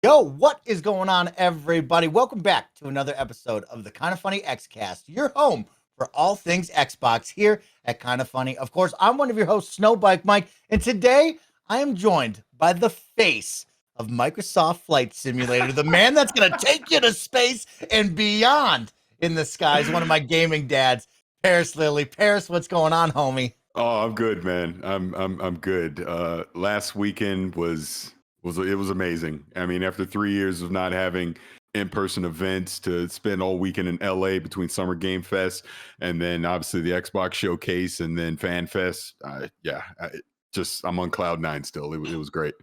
Yo, what is going on, everybody? Welcome back to another episode of the Kind of Funny Xcast, your home for all things Xbox here at Kind of Funny. Of course, I'm one of your hosts, Snowbike Mike, and today I am joined by the face of Microsoft Flight Simulator, the man that's going to take you to space and beyond in the skies, one of my gaming dads, Parris Lilly. Parris, what's going on, homie? Oh, I'm good, man. I'm good. Last weekend was amazing. I mean, after 3 years of not having in-person events, to spend all weekend in LA between Summer Game Fest and then obviously the Xbox Showcase and then Fan Fest. I'm on cloud nine still. It was great.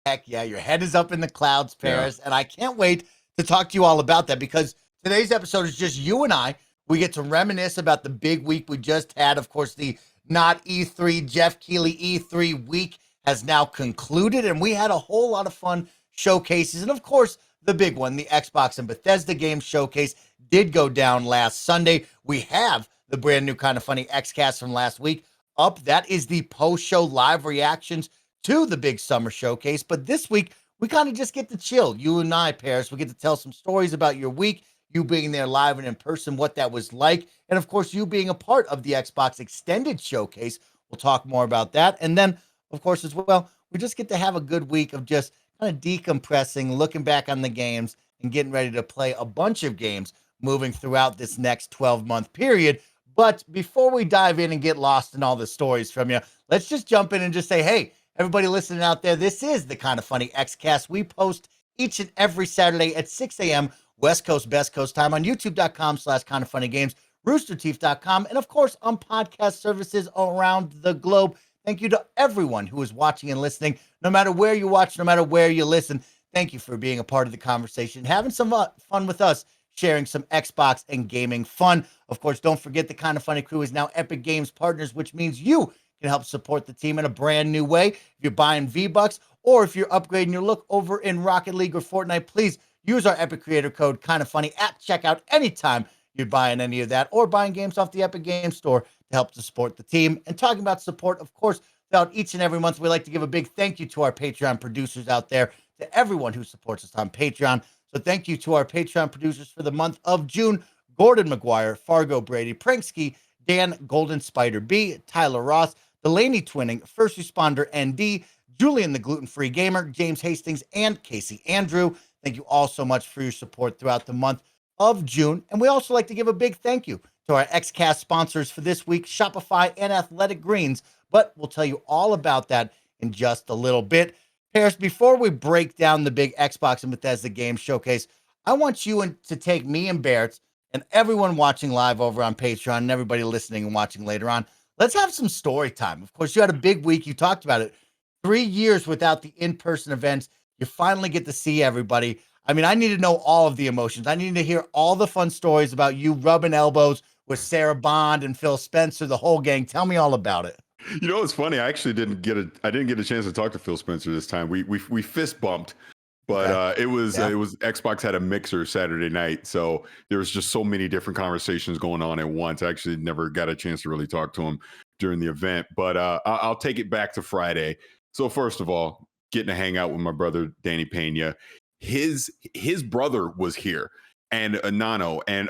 Heck yeah, your head is up in the clouds, Yeah. Paris. And I can't wait to talk to you all about that because today's episode is just you and I. We get to reminisce about the big week we just had. Of course, the not E3, Jeff Keighley E3 week has now concluded, and we had a whole lot of fun showcases. And of course, the big one, the Xbox and Bethesda game showcase, did go down last Sunday. We have the brand new Kind of Funny Xcast from last week up. That is the post-show live reactions to the big summer showcase. But this week, we kind of just get to chill. You and I, Paris, we get to tell some stories about your week, you being there live and in person, what that was like. And of course, you being a part of the Xbox Extended Showcase. We'll talk more about that. And then, of course, as well, we just get to have a good week of just kind of decompressing, looking back on the games, and getting ready to play a bunch of games moving throughout this next 12-month period. But before we dive in and get lost in all the stories from you, let's just jump in and just say, hey, everybody listening out there, this is the Kind of Funny Xcast. We post each and every Saturday at 6 a.m. West Coast, Best Coast time on youtube.com/kindoffunnygames, roosterteeth.com, and of course on podcast services around the globe. Thank you to everyone who is watching and listening, no matter where you watch, no matter where you listen. Thank you for being a part of the conversation, having some fun with us, sharing some Xbox and gaming fun. Of course, don't forget the Kind of Funny crew is now Epic Games partners, which means you can help support the team in a brand new way. If you're buying V-Bucks or if you're upgrading your look over in Rocket League or Fortnite, please use our Epic Creator Code KindaFunny at checkout anytime you're buying any of that or buying games off the Epic Games Store to help to support the team. And talking about support, of course, throughout each and every month, we like to give a big thank you to our Patreon producers out there, to everyone who supports us on Patreon. So thank you to our Patreon producers for the month of June: Gordon McGuire, Fargo Brady, Pranksky, Dan Golden Spider B, Tyler Ross, Delaney Twinning, First Responder ND, Julian the Gluten-Free Gamer, James Hastings, and Casey Andrew. Thank you all so much for your support throughout the month of June. And we also like to give a big thank you to our Xcast sponsors for this week, Shopify and Athletic Greens. But we'll tell you all about that in just a little bit. Paris, before we break down the big Xbox and Bethesda game showcase, I want you to take me and Barrett and everyone watching live over on Patreon and everybody listening and watching later on. Let's have some story time. Of course, you had a big week. You talked about it. 3 years without the in-person events. You finally get to see everybody. I mean, I need to know all of the emotions. I need to hear all the fun stories about you rubbing elbows with Sarah Bond and Phil Spencer, the whole gang. Tell me all about it. You know, it's funny. I actually didn't get a chance to talk to Phil Spencer this time. We fist bumped, but Okay. it was Yeah. Xbox had a mixer Saturday night, so there was just so many different conversations going on at once. I actually never got a chance to really talk to him during the event, but I'll take it back to Friday. So first of all, getting to hang out with my brother Danny Pena. His brother was here, and Nano, and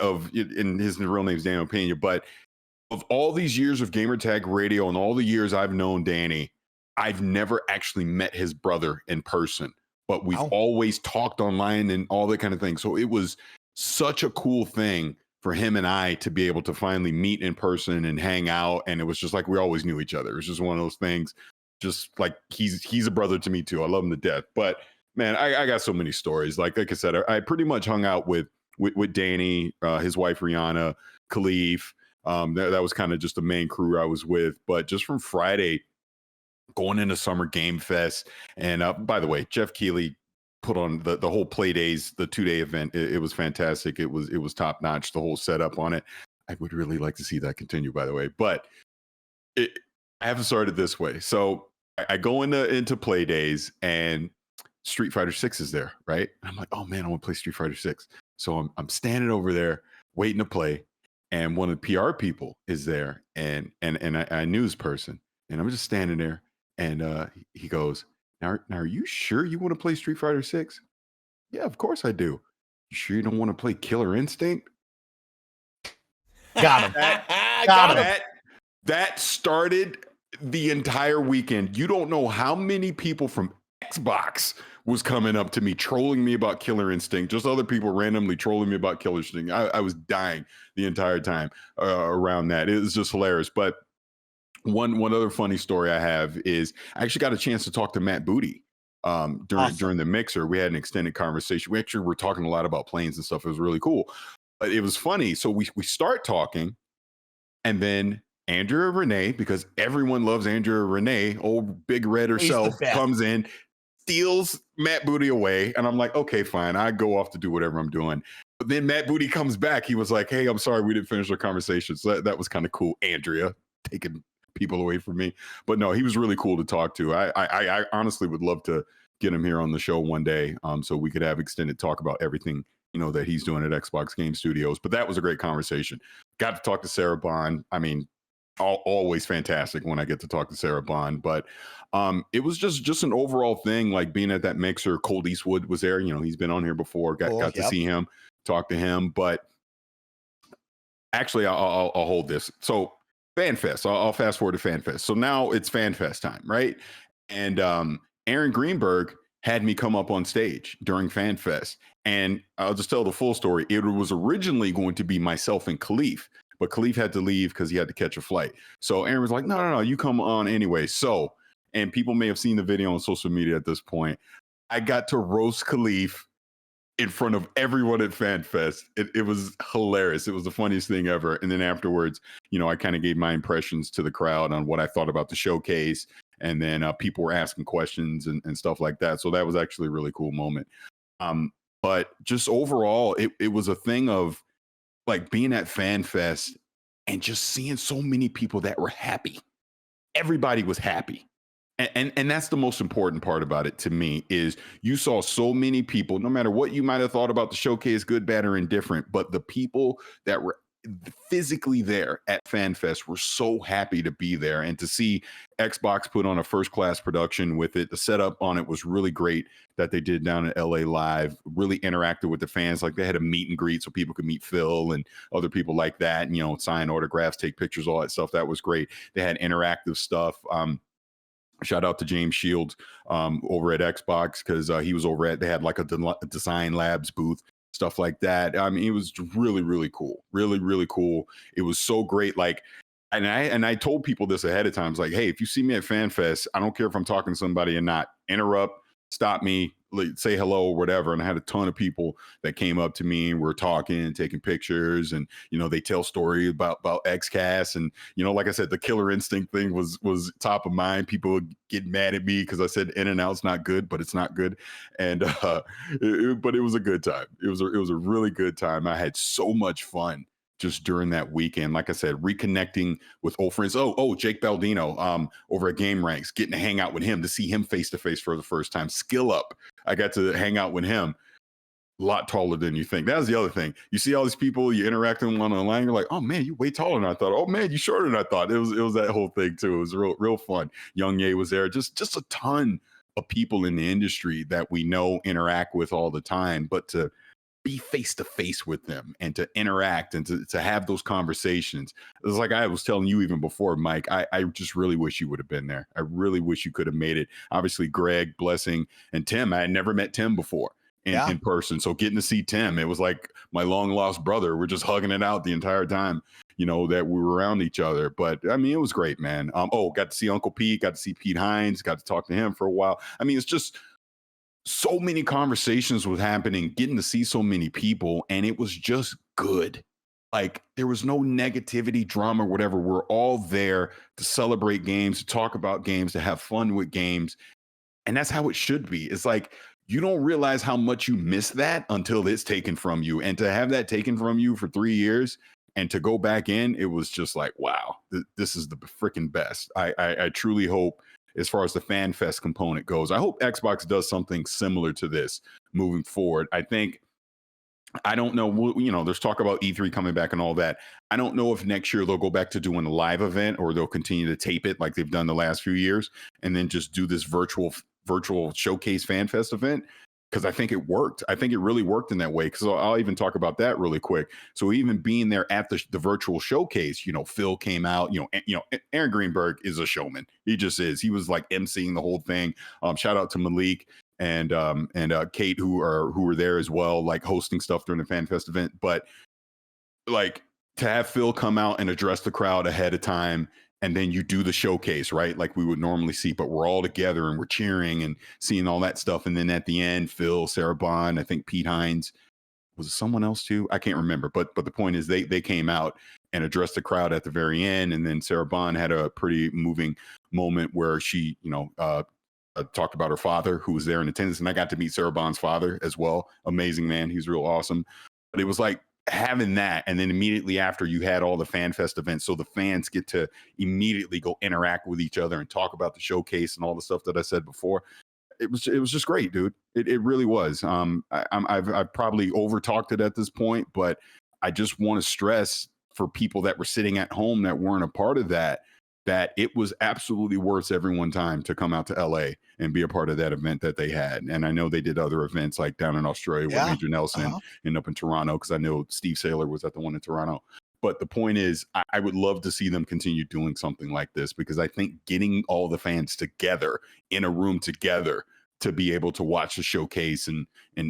his real name's Daniel Pena, but of all these years of gamertag radio and all the years I've known Danny, I've never actually met his brother in person, but we've Wow. always talked online and all that kind of thing. So it was such a cool thing for him and I to be able to finally meet in person and hang out. And it was just like we always knew each other. It was just one of those things, just like he's a brother to me too. I love him to death. But man, I got so many stories. Like I said, I pretty much hung out with Danny, his wife Rihanna, Khalif. That was kind of just the main crew I was with. But just from Friday going into Summer Game Fest, and by the way, Jeff Keighley put on the whole Play Days, the 2-day event. It was fantastic. It was top notch. The whole setup on it. I would really like to see that continue, by the way. But I haven't started this way. So I go into Play Days, and Street Fighter 6 is there, right? And I'm like, oh man, I want to play Street Fighter 6. So I'm standing over there waiting to play, and one of the PR people is there, and I knew this person, and I'm just standing there, and he goes, now are you sure you want to play Street Fighter 6? Yeah, of course I do. You sure you don't want to play Killer Instinct? Got him. That Got him. that that started the entire weekend. You don't know how many people from Xbox was coming up to me, trolling me about Killer Instinct. Just other people randomly trolling me about Killer Instinct. I was dying the entire time around that. It was just hilarious. But one other funny story I have is I actually got a chance to talk to Matt Booty Awesome. during the mixer. We had an extended conversation. We actually were talking a lot about planes and stuff. It was really cool. But it was funny. So we start talking, and then Andrea Renee, because everyone loves Andrea Renee, old Big Red He's the herself, best. comes in, steals Matt Booty away. And I'm like, okay, fine. I go off to do whatever I'm doing. But then Matt Booty comes back. He was like, hey, I'm sorry we didn't finish our conversation. So that was kind of cool. Andrea taking people away from me. But no, he was really cool to talk to. I honestly would love to get him here on the show one day, so we could have extended talk about everything that he's doing at Xbox Game Studios. But that was a great conversation. Got to talk to Sarah Bond. I mean, always fantastic when I get to talk to Sarah Bond. But it was just an overall thing, like being at that mixer. Colt Eastwood was there. He's been on here before. Got to see him, talk to him. But actually, I'll hold this. So FanFest. I'll fast forward to FanFest. So now it's FanFest time, right? And Aaron Greenberg had me come up on stage during FanFest. And I'll just tell the full story. It was originally going to be myself and Khalif, but Khalif had to leave because he had to catch a flight. So Aaron was like, no, you come on anyway. So, and people may have seen the video on social media at this point, I got to roast Khalif in front of everyone at FanFest. It was hilarious. It was the funniest thing ever. And then afterwards, I kind of gave my impressions to the crowd on what I thought about the showcase. And then people were asking questions and stuff like that. So that was actually a really cool moment. But just overall, it was a thing of like being at FanFest and just seeing so many people that were happy. Everybody was happy. And that's the most important part about it to me is you saw so many people, no matter what you might have thought about the showcase, good, bad, or indifferent, but the people that were physically there at FanFest were so happy to be there and to see Xbox put on a first-class production with it. The setup on it was really great that they did down at LA Live, really interacted with the fans. Like they had a meet and greet so people could meet Phil and other people like that, and, sign autographs, take pictures, all that stuff. That was great. They had interactive stuff. Shout out to James Shields over at Xbox because he was over at, they had like a Design Labs booth, stuff like that. I mean, it was really, really cool. Really, really cool. It was so great. Like, and I told people this ahead of time. It's like, hey, if you see me at FanFest, I don't care if I'm talking to somebody or not, interrupt, stop me, say hello or whatever. And I had a ton of people that came up to me and were talking and taking pictures, and they tell story about Xcast, and like I said, the Killer Instinct thing was top of mind. People would get mad at me because I said In and Out's not good, but it's not good. And but it was a good time. It was a really good time. I had so much fun just during that weekend. Like I said, reconnecting with old friends. Oh, Jake Baldino over at Game Ranks, getting to hang out with him, to see him face to face for the first time. Skill Up, I got to hang out with him. A lot taller than you think. That was the other thing. You see all these people, you interact with them online, you're like, oh man, you way taller than I thought. Oh man, you shorter than I thought. It was that whole thing too. It was real fun. Young Ye was there. Just a ton of people in the industry that we know, interact with all the time, but to be face to face with them and to interact and to have those conversations. It was like I was telling you even before, Mike, I just really wish you would have been there. I really wish you could have made it. Obviously, Greg, Blessing, and Tim. I had never met Tim before in person. So getting to see Tim, it was like my long lost brother. We're just hugging it out the entire time, that we were around each other. But I mean, it was great, man. Got to see Uncle Pete, got to see Pete Hines, got to talk to him for a while. I mean, it's just so many conversations was happening, getting to see so many people, and it was just good. Like there was no negativity, drama, whatever. We're all there to celebrate games, to talk about games, to have fun with games. And that's how it should be. It's like you don't realize how much you miss that until it's taken from you. And to have that taken from you for 3 years and to go back in, it was just like, wow, this is the freaking best. I truly hope, as far as the FanFest component goes, I hope Xbox does something similar to this moving forward. I don't know, there's talk about E3 coming back and all that. I don't know if next year they'll go back to doing a live event or they'll continue to tape it like they've done the last few years and then just do this virtual showcase FanFest event. because I think it worked. I think it really worked in that way. Because I'll even talk about that really quick. So even being there at the virtual showcase, Phil came out. Aaron Greenberg is a showman. He just is. He was like emceeing the whole thing. Shout out to Malik and Kate who were there as well, like hosting stuff during the Fan Fest event. But like to have Phil come out and address the crowd ahead of time, and then you do the showcase, right? Like we would normally see, but we're all together and we're cheering and seeing all that stuff. And then at the end, Phil, Sarah Bond, I think Pete Hines, was it someone else too? I can't remember. But the point is they came out and addressed the crowd at the very end. And then Sarah Bond had a pretty moving moment where she, talked about her father who was there in attendance. And I got to meet Sarah Bond's father as well. Amazing man. He's real awesome. But it was like, having that, and then immediately after you had all the Fan Fest events, so the fans get to immediately go interact with each other and talk about the showcase and all the stuff that I said before. It was just great, dude. It really was. I've probably over talked it at this point, but I just want to stress for people that were sitting at home that weren't a part of that it was absolutely worth everyone time to come out to LA and be a part of that event that they had. And I know they did other events like down in Australia with Major Nelson and up in Toronto, because I know Steve Saylor was at the one in Toronto. But the point is, I would love to see them continue doing something like this, because I think getting all the fans together in a room together to be able to watch the showcase and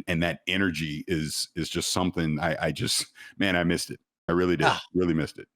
that energy is just something I missed it. I really did. Really missed it.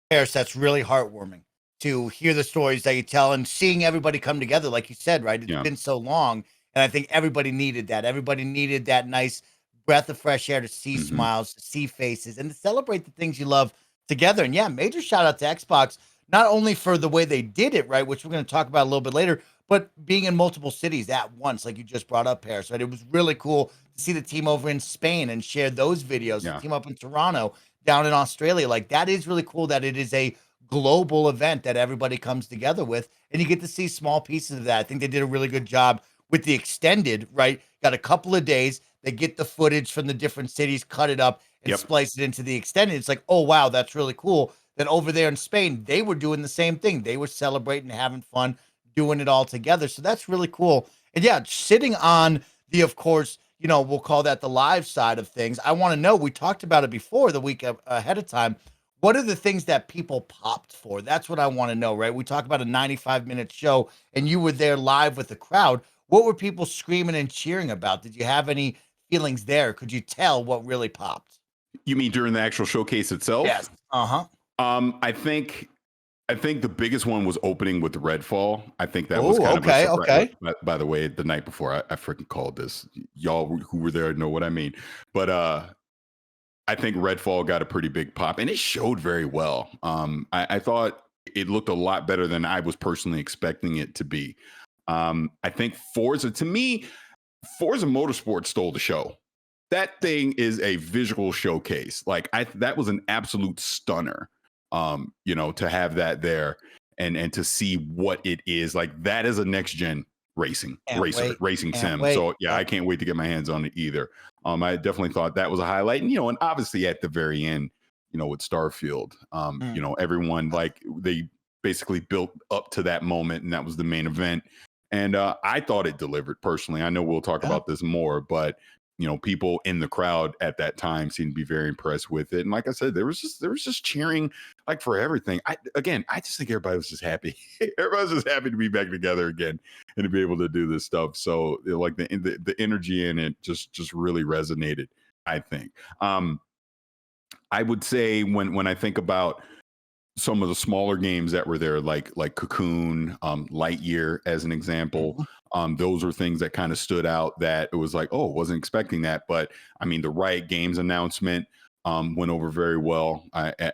Parris, that's really heartwarming to hear the stories that you tell and seeing everybody come together, like you said, right? It's been so long, and I think everybody needed that. Everybody needed that nice breath of fresh air to see smiles, to see faces, and to celebrate the things you love together. And yeah, major shout out to Xbox, not only for the way they did it, right, which we're going to talk about a little bit later, but being in multiple cities at once, like you just brought up, Paris, right? It was really cool to see the team over in Spain and share those videos, the team up in Toronto, down in Australia. Like, that is really cool that it is a global event that everybody comes together with, and you get to see small pieces of that. I think they did a really good job with the extended, right? Got a couple of days. They get the footage from the different cities, cut it up, and splice it into the extended. It's like, oh, wow, that's really cool. Then over there in Spain, they were doing the same thing. They were celebrating, having fun, doing it all together. So that's really cool. And yeah, sitting on the, of course, we'll call that the live side of things. I want to know, we talked about it before the week ahead of time. What are the things that people popped for? That's what I want to know, right? We talk about a 95-minute show, and you were there live with the crowd. What were people screaming and cheering about? Did you have any feelings there? Could you tell what really popped? You mean during the actual showcase itself? Yes. I think the biggest one was opening with Redfall. I think that was kind of a surprise. Okay. By the way, the night before, I freaking called this. Y'all who were there know what I mean. But I think Redfall got a pretty big pop, and it showed very well. I thought it looked a lot better than I was personally expecting it to be. I think Forza Motorsport stole the show. That thing is a visual showcase. Like that was an absolute stunner. To have that there and to see what it is. Like, that is a next gen racing sim. So yeah, I can't wait to get my hands on it either. I definitely thought that was a highlight, and obviously at the very end, with Starfield, everyone, like, they basically built up to that moment, and that was the main event. And I thought it delivered personally. I know we'll talk about this more, but people in the crowd at that time seemed to be very impressed with it. And like I said, there was just cheering, like, for everything. I just think everybody was just happy. Everybody was just happy to be back together again and to be able to do this stuff. So like the energy in it just really resonated, I think. I would say when I think about some of the smaller games that were there, like Cocoon, Lightyear as an example, those were things that kind of stood out, that it was like, oh, wasn't expecting that. But I mean, the Riot Games announcement went over very well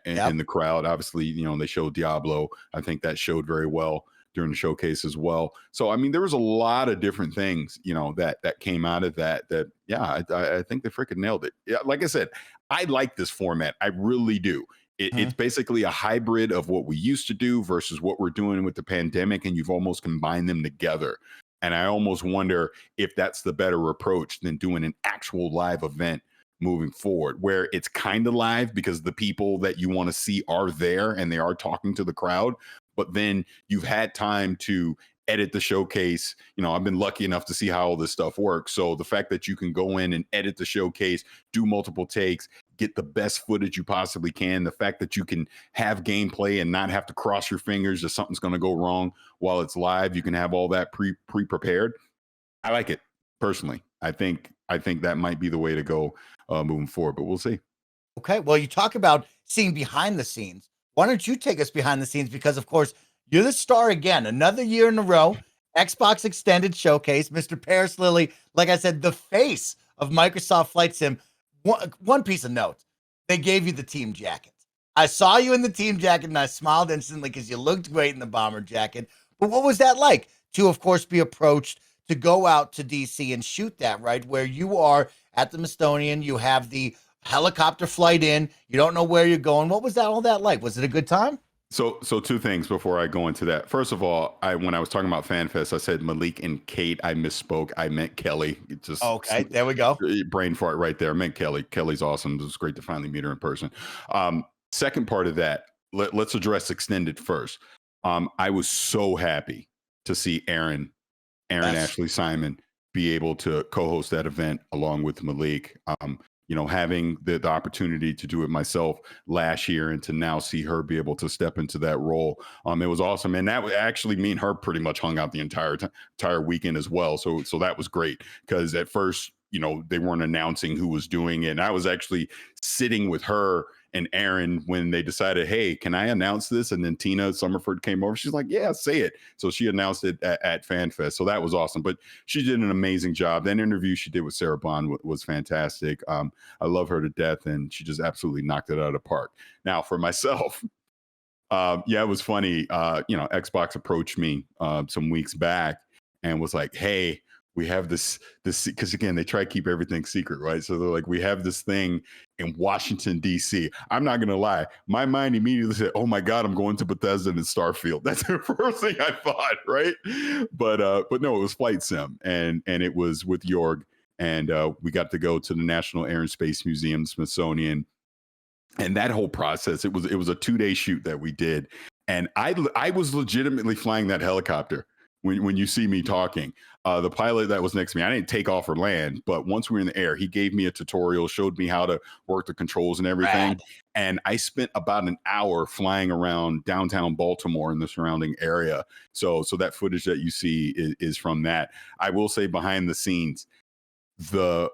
in the crowd. Obviously, they showed Diablo. I think that showed very well during the showcase as well. So I mean, there was a lot of different things, that came out of that. I think they freaking nailed it. Yeah, like I said, I like this format. I really do. It's basically a hybrid of what we used to do versus what we're doing with the pandemic, and you've almost combined them together. And I almost wonder if that's the better approach than doing an actual live event moving forward, where it's kind of live because the people that you want to see are there and they are talking to the crowd. But then you've had time to edit the showcase. I've been lucky enough to see how all this stuff works. So the fact that you can go in and edit the showcase, do multiple takes, get the best footage you possibly can, the fact that you can have gameplay and not have to cross your fingers that something's going to go wrong while it's live, you can have all that pre-prepared. I like it personally. I think that might be the way to go moving forward, but we'll see. Okay, well, you talk about seeing behind the scenes. Why don't you take us behind the scenes? Because, of course, you're the star again, another year in a row. Xbox Extended Showcase, Mr. Parris Lilly, like I said, the face of Microsoft Flight Sim. One piece of note, they gave you the team jacket. I saw you in the team jacket and I smiled instantly because you looked great in the bomber jacket. But what was that like to, of course, be approached to go out to DC and shoot that, right? Where you are at the Mastonian, you have the helicopter flight in, you don't know where you're going. What was that all that like? Was it a good time? So two things before I go into that. First of all, when I was talking about FanFest, I said Malik and Kate. I misspoke. I meant Kelly. It just Okay, there we go. Brain fart right there. I meant Kelly. Kelly's awesome. It was great to finally meet her in person. Second part of that, let's address Extended first. I was so happy to see Aaron yes. Ashley Simon be able to co-host that event along with Malik. Having the opportunity to do it myself last year and to now see her be able to step into that role, it was awesome. And that would actually mean her pretty much hung out the entire weekend as well. So that was great because at first, they weren't announcing who was doing it. And I was actually sitting with her and Aaron when they decided, hey, can I announce this? And then Tina Summerford came over. She's like, yeah, say it. So she announced it at FanFest. So that was awesome. But she did an amazing job. That interview she did with Sarah Bond was fantastic. I love her to death, and she just absolutely knocked it out of the park. Now, for myself, it was funny. Xbox approached me some weeks back and was like, hey, we have this because again, they try to keep everything secret, right? So they're like, we have this thing in Washington, D.C. I'm not going to lie. My mind immediately said, oh my God, I'm going to Bethesda and Starfield. That's the first thing I thought, right? But no, it was Flight Sim and it was with Jorg. And we got to go to the National Air and Space Museum, Smithsonian. And that whole process, it was a 2-day shoot that we did. And I was legitimately flying that helicopter. When you see me talking, the pilot that was next to me, I didn't take off or land, but once we were in the air, he gave me a tutorial, showed me how to work the controls and everything. Rad. And I spent about an hour flying around downtown Baltimore and the surrounding area. So that footage that you see is from that. I will say behind the scenes, the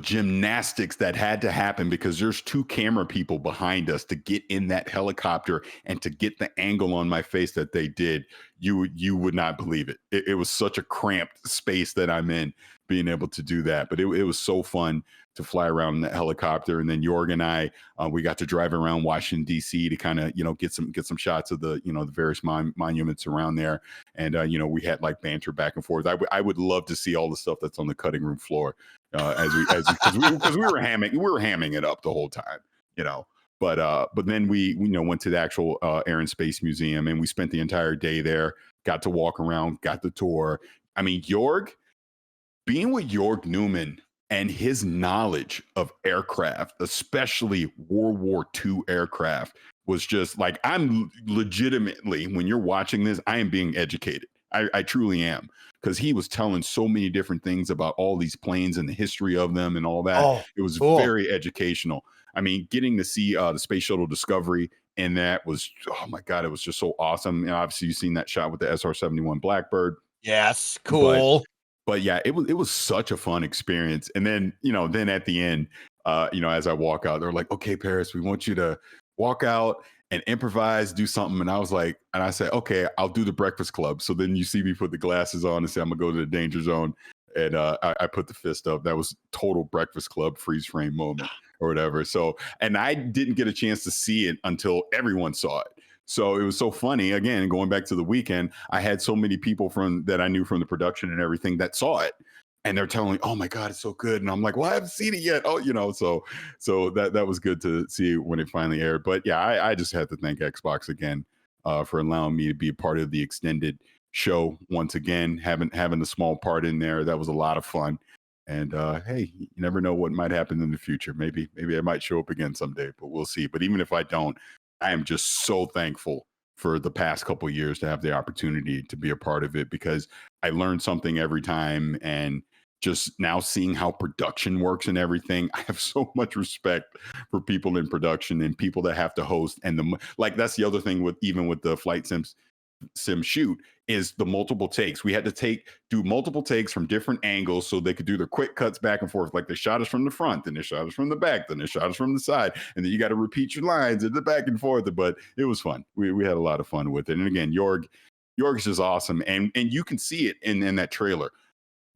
gymnastics that had to happen because there's 2 camera people behind us to get in that helicopter and to get the angle on my face that they did. You would not believe it. It was such a cramped space that I'm in being able to do that. But it was so fun to fly around in that helicopter. And then Jorg and I, we got to drive around Washington, D.C. to kind of, get some shots of the, the various monuments around there. And, we had like banter back and forth. I would love to see all the stuff that's on the cutting room floor because we were hamming it up the whole time, But then we went to the actual Air and Space Museum and we spent the entire day there, got to walk around, got the tour. I mean, being with Jorg Newman and his knowledge of aircraft, especially World War II aircraft, was just like, I'm legitimately, when you're watching this, I am being educated. I truly am, because he was telling so many different things about all these planes and the history of them and all that. Oh, it was cool. Very educational. I mean, getting to see the Space Shuttle Discovery, and that was, oh my God, it was just so awesome. And obviously, you've seen that shot with the SR-71 Blackbird. Yes, cool. But yeah, it was such a fun experience. And then, then at the end, as I walk out, they're like, okay, Parris, we want you to walk out and improvise, do something. And I was like, and I said, okay, I'll do the Breakfast Club. So then you see me put the glasses on and say, I'm gonna go to the danger zone. And I put the fist up. That was total Breakfast Club freeze frame moment or whatever. So, and I didn't get a chance to see it until everyone saw it. So it was so funny. Again, going back to the weekend, I had so many people that I knew from the production and everything that saw it. And they're telling me, oh my God, it's so good. And I'm like, well, I haven't seen it yet. Oh, so that was good to see when it finally aired. But yeah, I just had to thank Xbox again for allowing me to be a part of the extended show once again, having a small part in there. That was a lot of fun. And hey, you never know what might happen in the future. Maybe I might show up again someday, but we'll see. But even if I don't, I am just so thankful for the past couple of years to have the opportunity to be a part of it, because I learned something every time. And just now seeing how production works and everything, I have so much respect for people in production and people that have to host. And like, that's the other thing with, even with the flight sim shoot, is the multiple takes. We had to do multiple takes from different angles so they could do their quick cuts back and forth. Like, they shot us from the front, then they shot us from the back, then they shot us from the side, and then you got to repeat your lines and the back and forth. But it was fun. We had a lot of fun with it. And again, Jorg is just awesome, and you can see it in that trailer.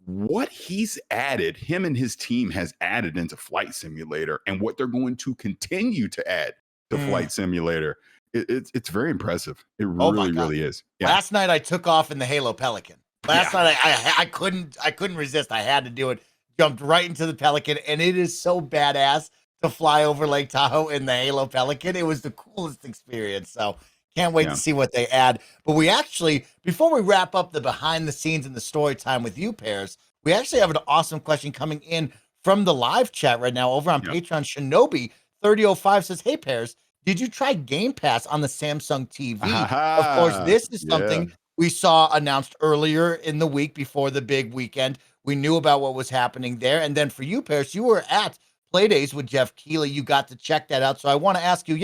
What he's added, him and his team has added into Flight Simulator, and what they're going to continue to add to Flight Simulator. It's very impressive. It really is. Yeah. Last night I took off in the Halo Pelican. Last night I couldn't resist. I had to do it. Jumped right into the Pelican, and it is so badass to fly over Lake Tahoe in the Halo Pelican. It was the coolest experience. So can't wait to see what they add. But we actually, before we wrap up the behind the scenes and the story time with you, Parris, we actually have an awesome question coming in from the live chat right now over on Patreon. Shinobi 3005 says, "Hey Parris, did you try Game Pass on the Samsung TV?" Of course, this is something we saw announced earlier in the week before the big weekend. We knew about what was happening there. And then for you, Parris, you were at Playdays with Jeff Keighley. You got to check that out. So I want to ask you,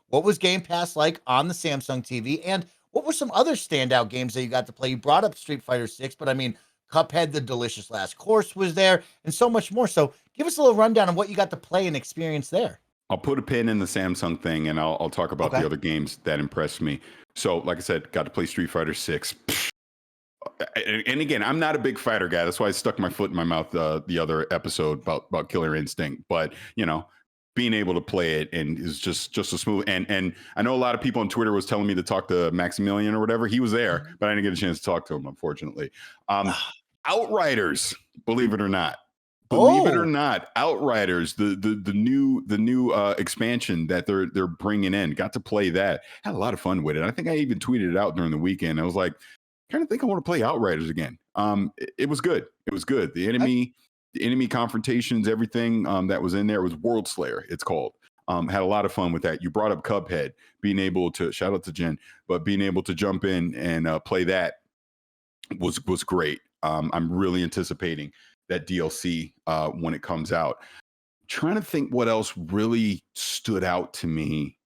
what was Game Pass like on the Samsung TV? And what were some other standout games that you got to play? You brought up Street Fighter 6, but I mean, Cuphead, The Delicious Last Course was there, and so much more. So give us a little rundown of what you got to play and experience there. I'll put a pin in the Samsung thing, and I'll talk about the other games that impressed me. So, like I said, got to play Street Fighter 6. And again, I'm not a big fighter guy. That's why I stuck my foot in my mouth the other episode about Killer Instinct. But, being able to play it and is just a smooth. And I know a lot of people on Twitter was telling me to talk to Maximilian or whatever. He was there, but I didn't get a chance to talk to him, unfortunately. Outriders, believe it or not. Outriders, the new expansion that they're bringing in. Got to play that. Had a lot of fun with it. I think I even tweeted it out during the weekend. I was like, kind of think I want to play Outriders again. It was good. It was good. The enemy confrontations, everything that was in there was World Slayer. It's called. Had a lot of fun with that. You brought up Cuphead, being able to, shout out to Jen, but being able to jump in and play that was great. I'm really anticipating that DLC when it comes out. Trying to think what else really stood out to me.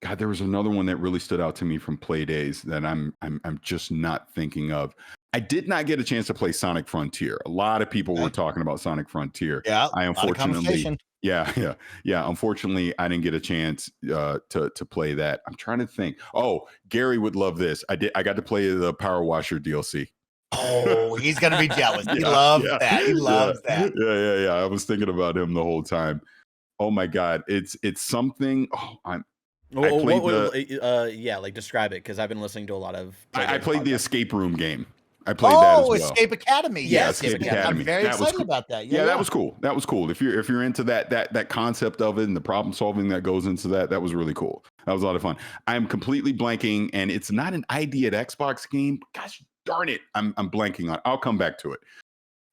God, there was another one that really stood out to me from Playdays that I'm just not thinking of. I did not get a chance to play Sonic Frontier. A lot of people were talking about Sonic Frontier. Yeah, I unfortunately, unfortunately, I didn't get a chance to play that. I'm trying to think. Oh, Gary would love this. I got to play the Power Washer DLC. Oh, he's gonna be jealous. He loves that. He loves that. Yeah. I was thinking about him the whole time. Oh my God, it's something. Like describe it, because I've been listening to a lot of. I played the escape room game. I played that as well. Escape Academy. Yeah, Escape Academy. I'm very excited about that. Yeah, that was cool. That was cool. If you're into that concept of it and the problem solving that goes into that was really cool. That was a lot of fun. I'm completely blanking, and it's not an ID at Xbox game. Gosh darn it, I'm blanking on. I'll come back to it.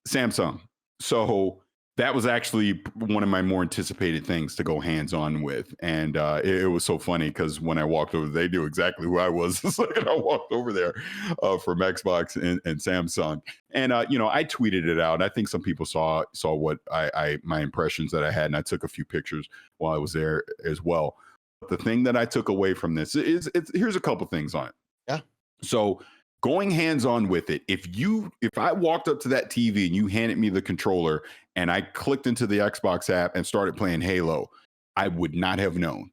Samsung. So that was actually one of my more anticipated things to go hands-on with. And it was so funny because when I walked over, they knew exactly who I was. The second I walked over there from Xbox and Samsung. And, I tweeted it out. I think some people saw what my impressions that I had, and I took a few pictures while I was there as well. But the thing that I took away from this is here's a couple things on it. Yeah. So going hands-on with it, if I walked up to that TV and you handed me the controller and I clicked into the Xbox app and started playing Halo, I would not have known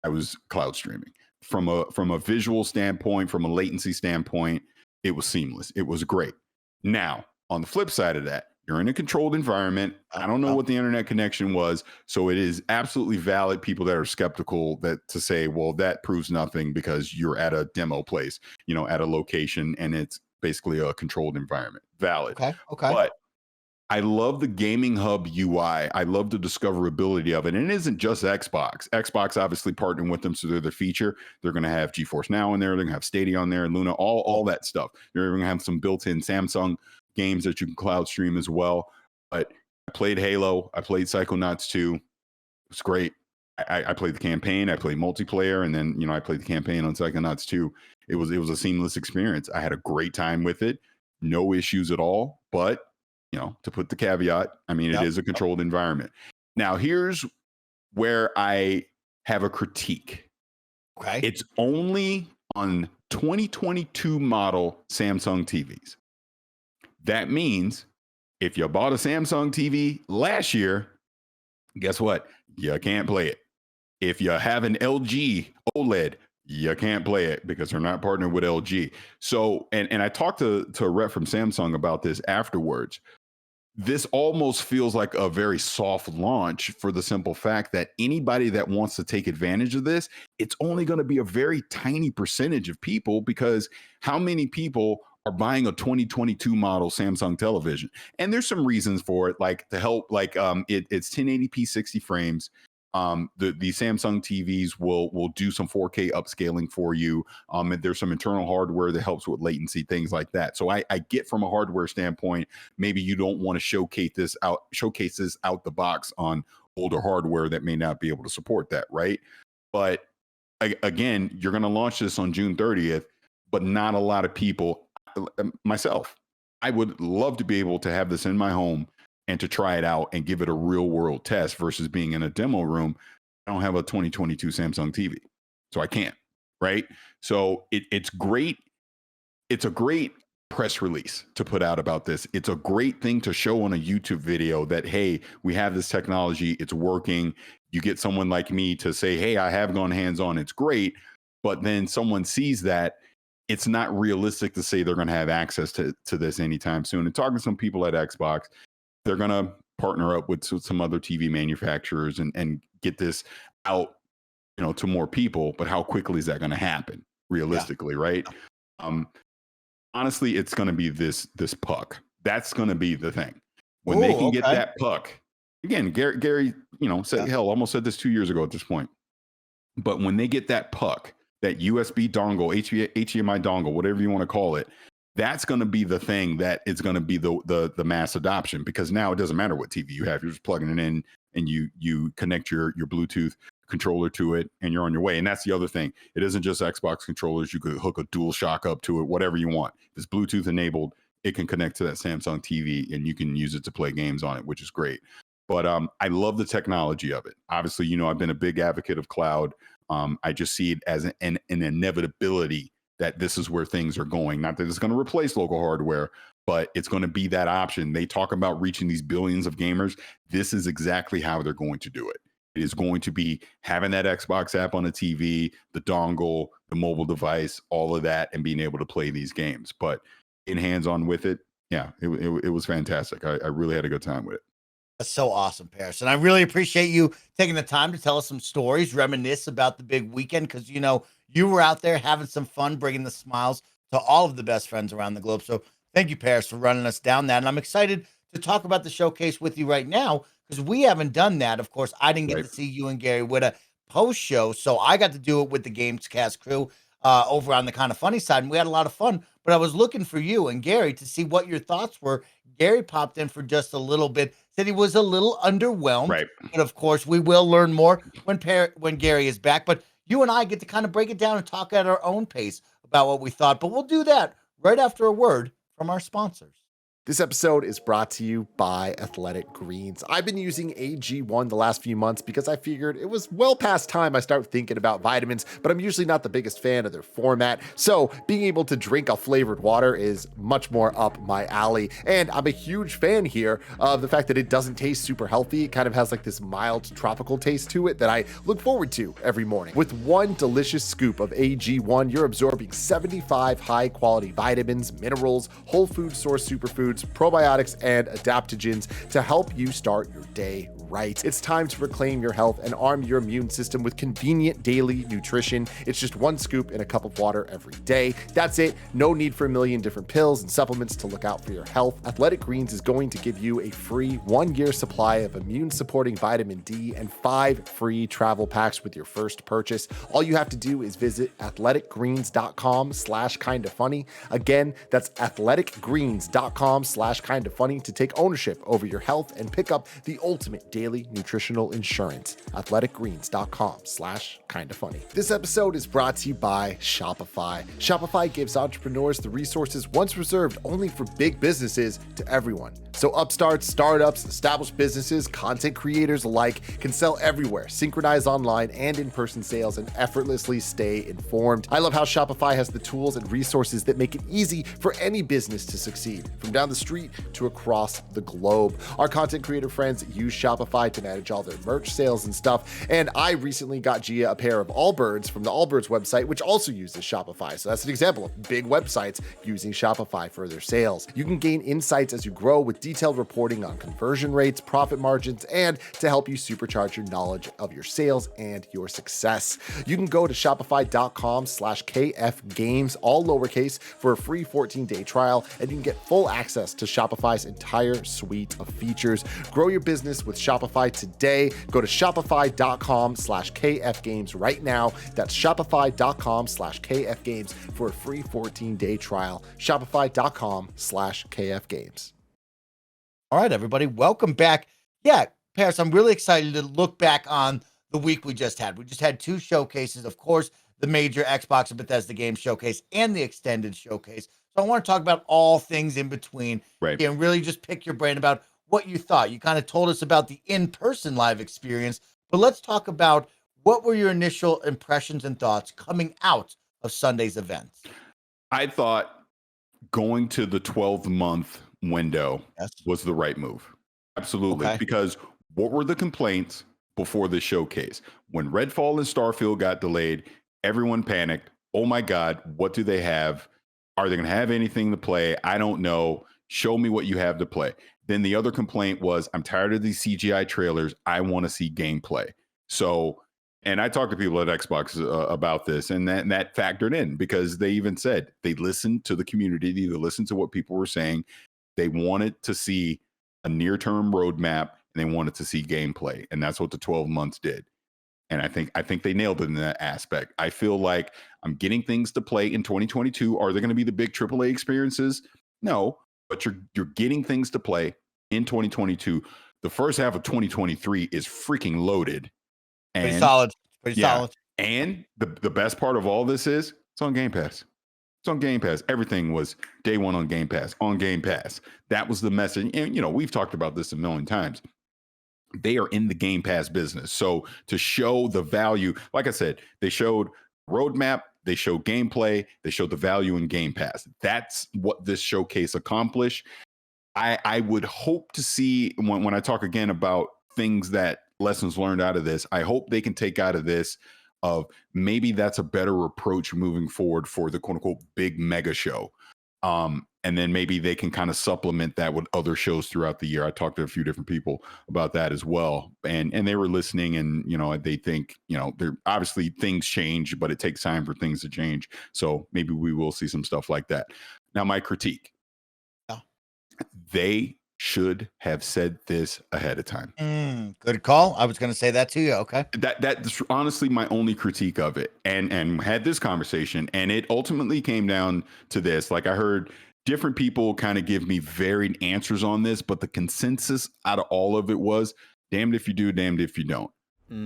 I was cloud streaming. From a visual standpoint, from a latency standpoint, it was seamless. It was great. Now, on the flip side of that, you're in a controlled environment. I don't know what the internet connection was. So it is absolutely valid, people that are skeptical, that to say, well, that proves nothing because you're at a demo place, at a location, and it's basically a controlled environment. Valid. Okay. But I love the Gaming Hub UI. I love the discoverability of it. And it isn't just Xbox. Xbox obviously partnering with them, so they're the feature. They're going to have GeForce Now in there. They're going to have Stadia on there, Luna, all that stuff. They're going to have some built-in Samsung games that you can cloud stream as well. But I played Halo. I played Psychonauts 2. It was great. I played the campaign, I played multiplayer, and then I played the campaign on Psychonauts too. It was a seamless experience. I had a great time with it, no issues at all. But to put the caveat, I mean, it is a controlled environment. Now, here's where I have a critique. Okay. It's only on 2022 model Samsung TVs. That means if you bought a Samsung TV last year, guess what? You can't play it. If you have an LG OLED, you can't play it because they're not partnered with LG. So, and I talked to a rep from Samsung about this afterwards. This almost feels like a very soft launch for the simple fact that anybody that wants to take advantage of this, it's only going to be a very tiny percentage of people, because how many people are buying a 2022 model Samsung television? And there's some reasons for it, like to help, like it's 1080p 60 frames. The Samsung TVs will do some 4K upscaling for you. And there's some internal hardware that helps with latency, things like that. So I get, from a hardware standpoint, maybe you don't want to showcase this out the box on older hardware that may not be able to support that, right? But again, you're going to launch this on June 30th, but not a lot of people, myself, I would love to be able to have this in my home and to try it out and give it a real world test versus being in a demo room. I don't have a 2022 Samsung TV, so I can't, right? So it's great. It's a great press release to put out about this. It's a great thing to show on a YouTube video that, hey, we have this technology, it's working. You get someone like me to say, hey, I have gone hands-on, it's great. But then someone sees that, it's not realistic to say they're going to have access to this anytime soon. And talking to some people at Xbox, they're going to partner up with some other TV manufacturers and get this out, to more people. But how quickly is that going to happen realistically, right? Honestly, it's going to be this puck. That's going to be the thing. When they can get that puck, again, Gary, said, hell, almost said this 2 years ago at this point. But when they get that puck, that USB dongle, HDMI dongle, whatever you want to call it, that's going to be the thing that is going to be the mass adoption, because now it doesn't matter what TV you have. You're just plugging it in and you connect your Bluetooth controller to it and you're on your way. And that's the other thing. It isn't just Xbox controllers. You could hook a DualShock up to it, whatever you want. If it's Bluetooth enabled, it can connect to that Samsung TV and you can use it to play games on it, which is great. But I love the technology of it. Obviously, I've been a big advocate of cloud. I just see it as an inevitability that this is where things are going. Not that it's going to replace local hardware, but it's going to be that option. They talk about reaching these billions of gamers. This is exactly how they're going to do it. It is going to be having that Xbox app on the TV, the dongle, the mobile device, all of that, and being able to play these games. But in hands-on with it, yeah, it was fantastic. I really had a good time with it. That's so awesome, Parris. And I really appreciate you taking the time to tell us some stories, reminisce about the big weekend, because, you were out there having some fun, bringing the smiles to all of the best friends around the globe. So thank you, Parris, for running us down that. And I'm excited to talk about the showcase with you right now, because we haven't done that. Of course, I didn't get to see you and Gary with a post show, so I got to do it with the Xcast crew over on the KindaFunny side, and we had a lot of fun. But I was looking for you and Gary to see what your thoughts were. Gary popped in for just a little bit, said he was a little underwhelmed. Right. But of course, we will learn more when Gary is back. But you and I get to kind of break it down and talk at our own pace about what we thought. But we'll do that right after a word from our sponsors. This episode is brought to you by Athletic Greens. I've been using AG1 the last few months because I figured it was well past time I start thinking about vitamins, but I'm usually not the biggest fan of their format. So being able to drink a flavored water is much more up my alley. And I'm a huge fan here of the fact that it doesn't taste super healthy. It kind of has like this mild tropical taste to it that I look forward to every morning. With one delicious scoop of AG1, you're absorbing 75 high quality vitamins, minerals, whole food source superfoods, probiotics, and adaptogens to help you start your day right. It's time to reclaim your health and arm your immune system with convenient daily nutrition. It's just one scoop in a cup of water every day. That's it. No need for a million different pills and supplements to look out for your health. Athletic Greens is going to give you a free 1-year supply of immune-supporting vitamin D and 5 free travel packs with your first purchase. All you have to do is visit athleticgreens.com/kindafunny. Again, that's athleticgreens.com/kindafunny to take ownership over your health and pick up the ultimate daily daily nutritional insurance. athleticgreens.com/kindafunny. This episode is brought to you by Shopify. Shopify gives entrepreneurs the resources once reserved only for big businesses to everyone. So upstarts, startups, established businesses, content creators alike can sell everywhere, synchronize online and in-person sales, and effortlessly stay informed. I love how Shopify has the tools and resources that make it easy for any business to succeed, from down the street to across the globe. Our content creator friends use Shopify to manage all their merch sales and stuff, and I recently got Gia a pair of Allbirds from the Allbirds website, which also uses Shopify. So that's an example of big websites using Shopify for their sales. You can gain insights as you grow with detailed reporting on conversion rates, profit margins, and to help you supercharge your knowledge of your sales and your success. You can go to shopify.com/KFgames, all lowercase, for a free 14-day trial, and you can get full access to Shopify's entire suite of features. Grow your business with Shopify today. Go to shopify.com/KFgames right now. That's shopify.com/KFgames for a free 14-day trial. Shopify.com/KFgames. All right, everybody, welcome back. Yeah, Parris, I'm really excited to look back on the week we just had. We just had two showcases, of course, the major Xbox and Bethesda game showcase and the extended showcase. So I want to talk about all things in between, Right. and really just pick your brain about what you thought. You kind of told us about the in-person live experience, but let's talk about what were your initial impressions and thoughts coming out of Sunday's events. I thought going to the 12-month window Yes. was the right move. Absolutely. Okay. Because what were the complaints before the showcase? When Redfall and Starfield got delayed, everyone panicked. Oh my God, what do they have? Are they going to have anything to play? I don't know. Show me what you have to play. Then the other complaint was, I'm tired of these CGI trailers. I want to see gameplay. So, and I talked to people at Xbox about this, and that factored in, because they even said they listened to the community, they listened to what people were saying. They wanted to see a near-term roadmap, and they wanted to see gameplay, and that's what the 12 months did. And I think they nailed it in that aspect. I feel like I'm getting things to play in 2022. Are they going to be the big AAA experiences? No, but you're getting things to play in 2022. The first half of 2023 is freaking loaded. And Pretty solid. Pretty solid. And the best part of all this is it's on Game Pass. It's on Game Pass. Everything was day one on Game Pass. On Game Pass. That was the message. And, we've talked about this a million times. They are in the Game Pass business. So to show the value, like I said, they showed roadmap, they showed gameplay, they showed the value in Game Pass. That's what this showcase accomplished. I would hope to see, when I talk again about things that lessons learned out of this, I hope they can take out of this of maybe that's a better approach moving forward for the quote unquote big mega show. And then maybe they can kind of supplement that with other shows throughout the year. I talked to a few different people about that as well. And they were listening, and, they think, they're obviously things change, but it takes time for things to change. So maybe we will see some stuff like that. Now, my critique, they should have said this ahead of time. Good call. I was going to say that to you. Okay. That's honestly my only critique of it, and had this conversation, and it ultimately came down to this. Like, I heard different people kind of give me varied answers on this, but the consensus out of all of it was damned if you do, damned if you don't.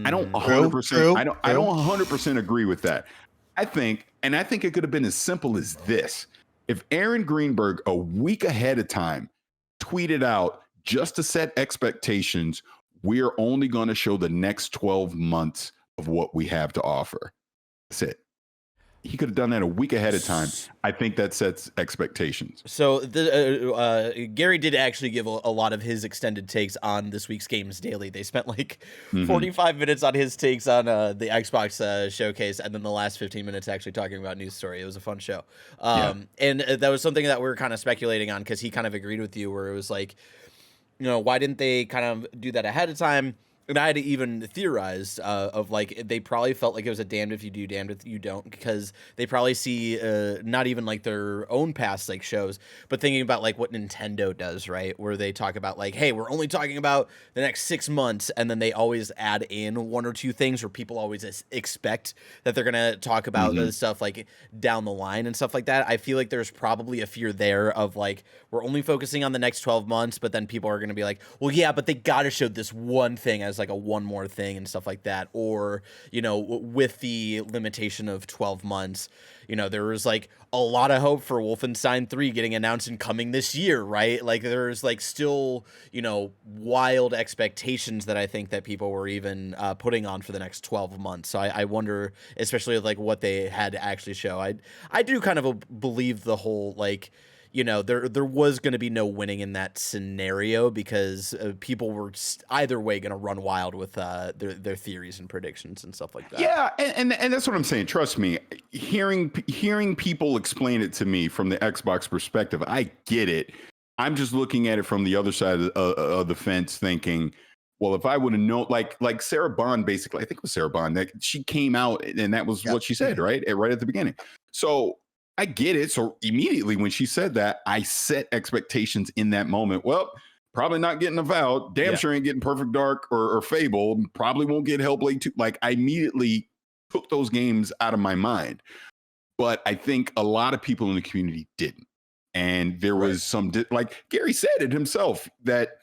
I don't 100%. I don't 100% agree with that. I think it could have been as simple as this. If Aaron Greenberg a week ahead of time tweeted out, just to set expectations, we're only going to show the next 12 months of what we have to offer. That's it. He could have done that a week ahead of time. I think that sets expectations. So Gary did actually give a lot of his extended takes on this week's Games Daily. They spent like 45 minutes on his takes on the Xbox showcase, and then the last 15 minutes actually talking about News Story. It was a fun show. And that was something that we were kind of speculating on, because he kind of agreed with you, where it was like, why didn't they kind of do that ahead of time? And I had even theorized of like they probably felt like it was a damned if you do, damned if you don't, because they probably see not even like their own past like shows, but thinking about like what Nintendo does, right? Where they talk about like, hey, we're only talking about the next 6 months, and then they always add in one or two things where people always expect that they're gonna talk about the stuff like down the line and stuff like that. I feel like there's probably a fear there of like we're only focusing on the next 12 months, but then people are gonna be like, well, yeah, but they gotta show this one thing as like a one more thing and stuff like that. Or, you know, with the limitation of 12 months, you know, there was like a lot of hope for Wolfenstein 3 getting announced and coming this year, right? Like there's like still, you know, wild expectations that I think that people were even putting on for the next 12 months. So I wonder, especially with like what they had to actually show. I do kind of believe the whole like, you know, there was going to be no winning in that scenario because people were either way going to run wild with their theories and predictions and stuff like that. Yeah, and that's what I'm saying. Trust me, hearing people explain it to me from the Xbox perspective, I get it. I'm just looking at it from the other side of the fence, thinking, well, if I would have known, like Sarah Bond, basically, I think it was Sarah Bond, that she came out and that was what she said, right at the beginning. So I get it. So immediately when she said that, I set expectations in that moment. Well, probably not getting Avowed. Damn sure ain't getting Perfect Dark or Fable. Probably won't get Hellblade 2. Like, I immediately took those games out of my mind. But I think a lot of people in the community didn't. And there was some, like Gary said it himself, that,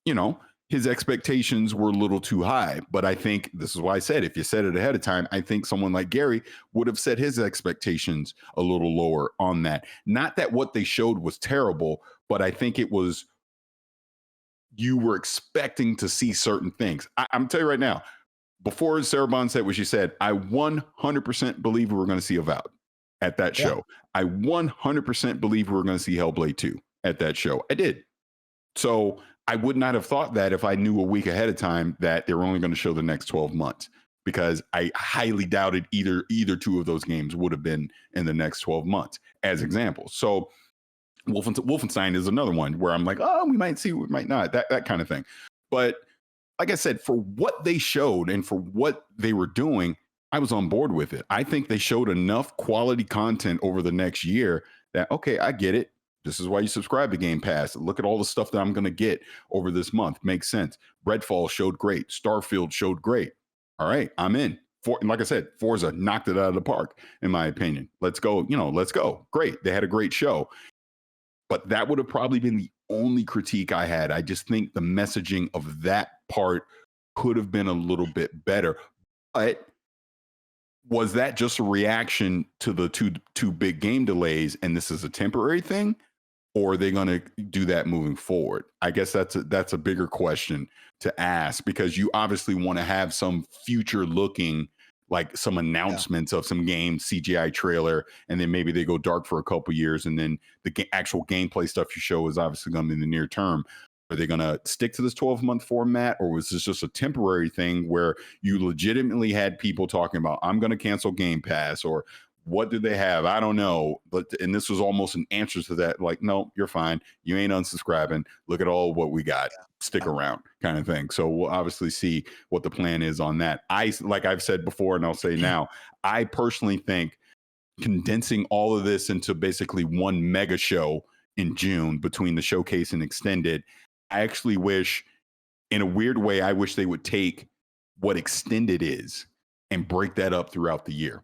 you know, his expectations were a little too high. But I think this is why I said, if you said it ahead of time, I think someone like Gary would have set his expectations a little lower on that. Not that what they showed was terrible, but I think it was, you were expecting to see certain things. I'm telling you right now, before Sarah Bond said what she said, I 100% believe we were going to see Avowed at that show. I 100% believe we were going to see Hellblade 2 at that show. I did. So I would not have thought that if I knew a week ahead of time that they were only going to show the next 12 months, because I highly doubted either two of those games would have been in the next 12 months as examples. So Wolfenstein is another one where I'm like, oh, we might see, we might not, that kind of thing. But like I said, for what they showed and for what they were doing, I was on board with it. I think they showed enough quality content over the next year that, okay, I get it. This is why you subscribe to Game Pass. Look at all the stuff that I'm going to get over this month. Makes sense. Redfall showed great. Starfield showed great. All right, I'm in. And like I said, Forza knocked it out of the park, in my opinion. Let's go. Let's go. Great. They had a great show. But that would have probably been the only critique I had. I just think the messaging of that part could have been a little bit better. But was that just a reaction to the two big game delays and this is a temporary thing? Or are they going to do that moving forward? I guess that's a bigger question to ask, because you obviously want to have some future looking, like some announcements of some game CGI trailer, and then maybe they go dark for a couple years, and then the actual gameplay stuff you show is obviously going to be in the near term. Are they going to stick to this 12-month format, or was this just a temporary thing where you legitimately had people talking about, I'm going to cancel Game Pass, or what do they have? I don't know. And this was almost an answer to that. Like, no, you're fine. You ain't unsubscribing. Look at all what we got. Stick around, kind of thing. So we'll obviously see what the plan is on that. Like I've said before, and I'll say now, I personally think condensing all of this into basically one mega show in June between the showcase and extended, I actually wish, in a weird way, I wish they would take what extended is and break that up throughout the year,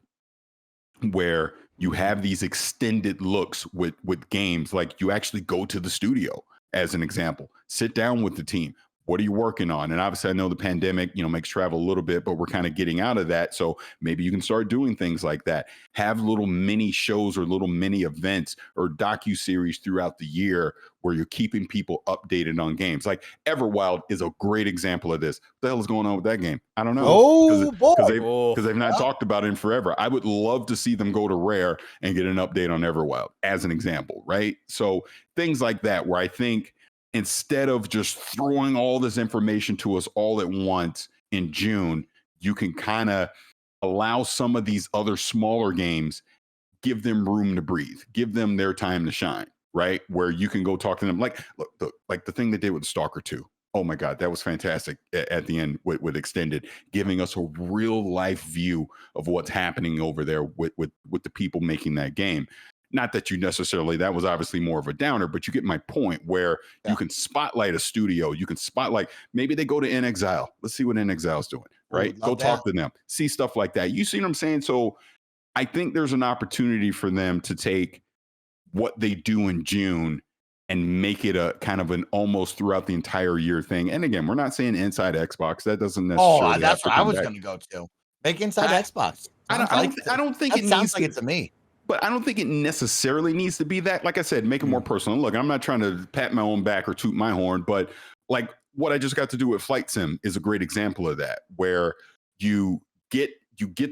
where you have these extended looks with games. Like, you actually go to the studio, as an example, sit down with the team. What are you working on? And obviously I know the pandemic, makes travel a little bit, but we're kind of getting out of that. So maybe you can start doing things like that. Have little mini shows or little mini events or docu-series throughout the year where you're keeping people updated on games. Like Everwild is a great example of this. What the hell is going on with that game? I don't know. Oh, boy. Because they've not talked about it in forever. I would love to see them go to Rare and get an update on Everwild, as an example, right? So things like that, where I think instead of just throwing all this information to us all at once in June, you can kind of allow some of these other smaller games, give them room to breathe, give them their time to shine, right? Where you can go talk to them. Like, look, like the thing they did with Stalker 2, Oh my God, that was fantastic at the end with Extended, giving us a real life view of what's happening over there with the people making that game. Not that you necessarily, that was obviously more of a downer, but you get my point where you Yeah. can spotlight a studio. You can spotlight, maybe they go to In Exile. Let's see what In Exile's doing, right? Go Love talk that. to them, see stuff like that. You see what I'm saying? So I think there's an opportunity for them to take what they do in June and make it a kind of an almost throughout the entire year thing. And again, we're not saying inside Xbox. That doesn't necessarily have That's to what I come was back. going to go to. Make Inside I, Xbox. I Sounds don't. I like don't. I don't think that it sounds needs like to. it to me. But I don't think it necessarily needs to be that. Like I said, make it more personal. Look, I'm not trying to pat my own back or toot my horn, but like what I just got to do with Flight Sim is a great example of that, where you get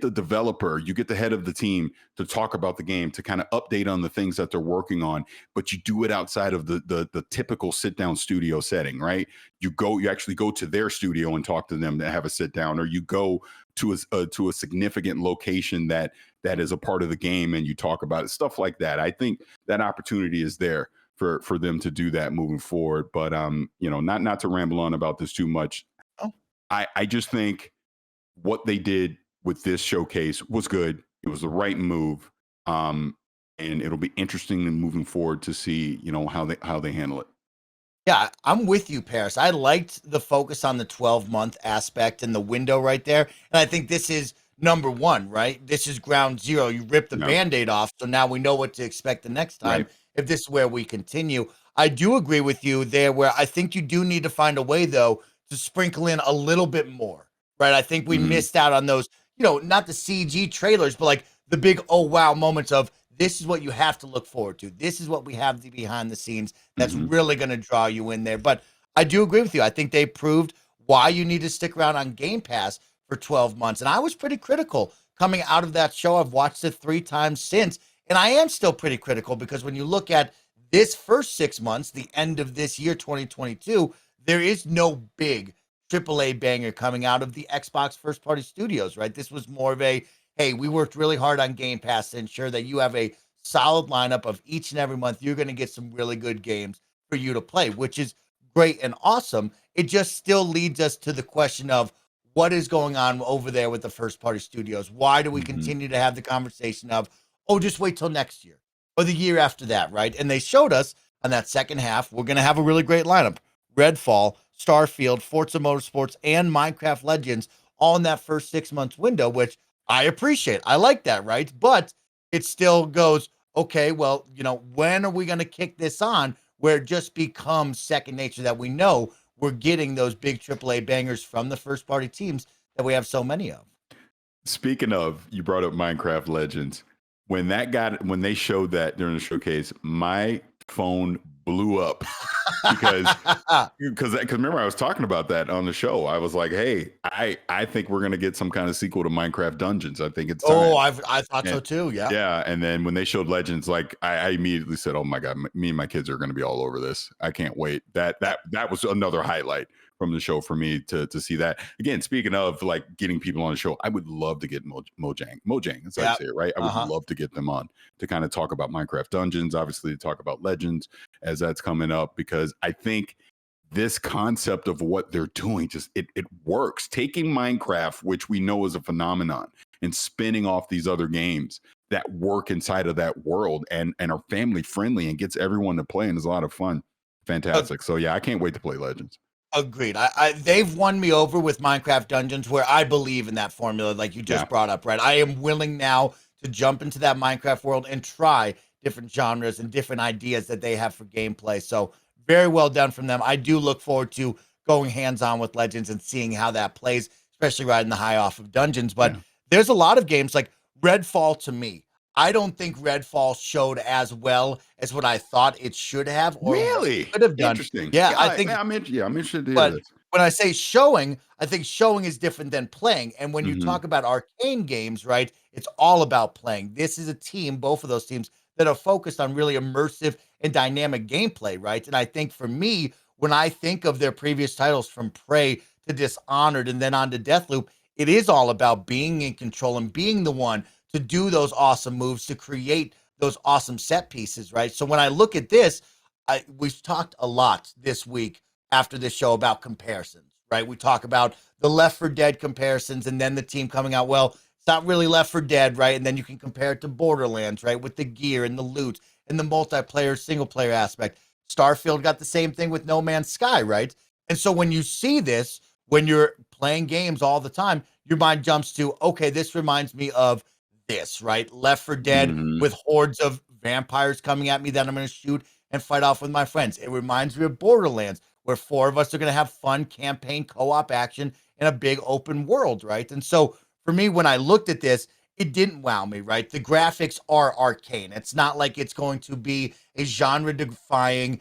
the developer, you get the head of the team to talk about the game, to kind of update on the things that they're working on, but you do it outside of the typical sit down studio setting, right? You actually go to their studio and talk to them to have a sit down, or you go to a significant location that is a part of the game and you talk about it, stuff like that. I think that opportunity is there for them to do that moving forward. But not to ramble on about this too much. Oh. I just think what they did with this showcase was good. It was the right move. And it'll be interesting moving forward to see, how they handle it. Yeah, I'm with you, Paris. I liked the focus on the 12-month aspect and the window right there. And I think this is number one, right? This is ground zero. You rip the Yeah. Band-Aid off, so now we know what to expect the next time Right. if this is where we continue. I do agree with you there, where I think you do need to find a way, though, to sprinkle in a little bit more, right? I think we Mhm. missed out on those, not the CG trailers, but like the big, oh, wow moments of this is what you have to look forward to. This is what we have the behind the scenes that's Mhm. really going to draw you in there. But I do agree with you. I think they proved why you need to stick around on Game Pass for 12 months. And I was pretty critical coming out of that show. I've watched it 3 times since, and I am still pretty critical because when you look at this first 6 months, the end of this year, 2022, there is no big AAA banger coming out of the Xbox first party studios, right? This was more of a, hey, we worked really hard on Game Pass to ensure that you have a solid lineup of each and every month. You're going to get some really good games for you to play, which is great and awesome. It just still leads us to the question of what is going on over there with the first party studios? Why do we Mhm. continue to have the conversation of, oh, just wait till next year or the year after that, right? And they showed us on that second half, we're going to have a really great lineup. Redfall, Starfield, Forza Motorsports, and Minecraft Legends all in that first 6 months window, which I appreciate. I like that, right? But it still goes, okay, well, when are we going to kick this on where it just becomes second nature that we know we're getting those big AAA bangers from the first party teams that we have so many of? Speaking of, you brought up Minecraft Legends. When they showed that during the showcase, my phone blew up because remember I was talking about that on the show. I was like, hey, I think we're gonna get some kind of sequel to Minecraft Dungeons. I think it's time. Oh, I thought so And too. Yeah. yeah, and then when they showed Legends, like I immediately said, "Oh my god, me and my kids are going to be all over this. I can't wait." That was another highlight from the show for me to see that. Again, speaking of like getting people on the show, I would love to get Mojang, that's how you Yeah. say it, right? I would Uh-huh. love to get them on to kind of talk about Minecraft Dungeons, obviously to talk about Legends as that's coming up, because I think this concept of what they're doing just it works. Taking Minecraft, which we know is a phenomenon, and spinning off these other games that work inside of that world and are family friendly and gets everyone to play and is a lot of fun. Fantastic. So yeah, I can't wait to play Legends. Agreed. They've won me over with Minecraft Dungeons, where I believe in that formula, like you just Yeah. brought up, right? I am willing now to jump into that Minecraft world and try different genres and different ideas that they have for gameplay. So very well done from them. I do look forward to going hands-on with Legends and seeing how that plays, especially riding the high off of Dungeons. But Yeah. there's a lot of games like Redfall to me. I don't think Redfall showed as well as what I thought it should have or what it Really could have done. interesting. Yeah, Yeah, I think I'm interested to hear but this. when I say showing, I think showing is different than playing. And when you Mhm. talk about arcane games, right, it's all about playing. This is a team, both of those teams, that are focused on really immersive and dynamic gameplay, right? And I think for me, when I think of their previous titles from Prey to Dishonored and then on to Deathloop, it is all about being in control and being the one to do those awesome moves, to create those awesome set pieces, right? So when I look at this, we've talked a lot this week after this show about comparisons, right? We talk about the Left 4 Dead comparisons and then the team coming out, well, it's not really Left 4 Dead, right? And then you can compare it to Borderlands, right? With the gear and the loot and the multiplayer, single player aspect. Starfield got the same thing with No Man's Sky, right? And so when you see this, when you're playing games all the time, your mind jumps to, okay, this reminds me of this, right? Left 4 Dead Mhm. with hordes of vampires coming at me that I'm going to shoot and fight off with my friends. It reminds me of Borderlands, where 4 of us are going to have fun campaign co-op action in a big open world, right? And so for me, when I looked at this, it didn't wow me, right? The graphics are arcane. It's not like it's going to be a genre-defying,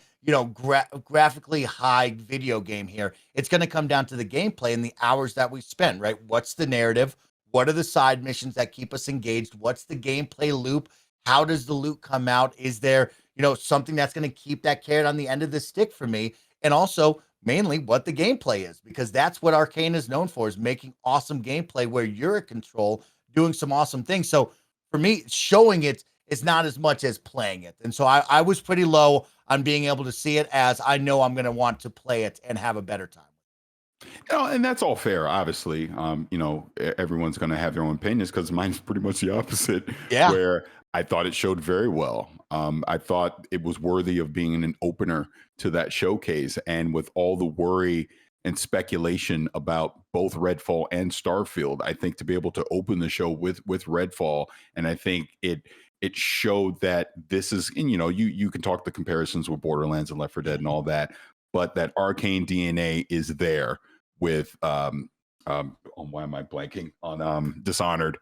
graphically high video game here. It's going to come down to the gameplay and the hours that we spend, right? What's the narrative? What are the side missions that keep us engaged? What's the gameplay loop? How does the loot come out? Is there, something that's going to keep that carrot on the end of the stick for me? And also, mainly, what the gameplay is, because that's what Arcane is known for, is making awesome gameplay where you're at control, doing some awesome things. So for me, showing it is not as much as playing it. And so I was pretty low on being able to see it, as I know I'm going to want to play it and have a better time. And that's all fair, obviously. Everyone's going to have their own opinions, because mine's pretty much the opposite. Yeah. Where I thought it showed very well. I thought it was worthy of being an opener to that showcase. And with all the worry and speculation about both Redfall and Starfield, I think to be able to open the show with Redfall, and I think it showed that this is, and you can talk the comparisons with Borderlands and Left 4 Dead and all that, but that Arcane DNA is there with why am I blanking on Dishonored?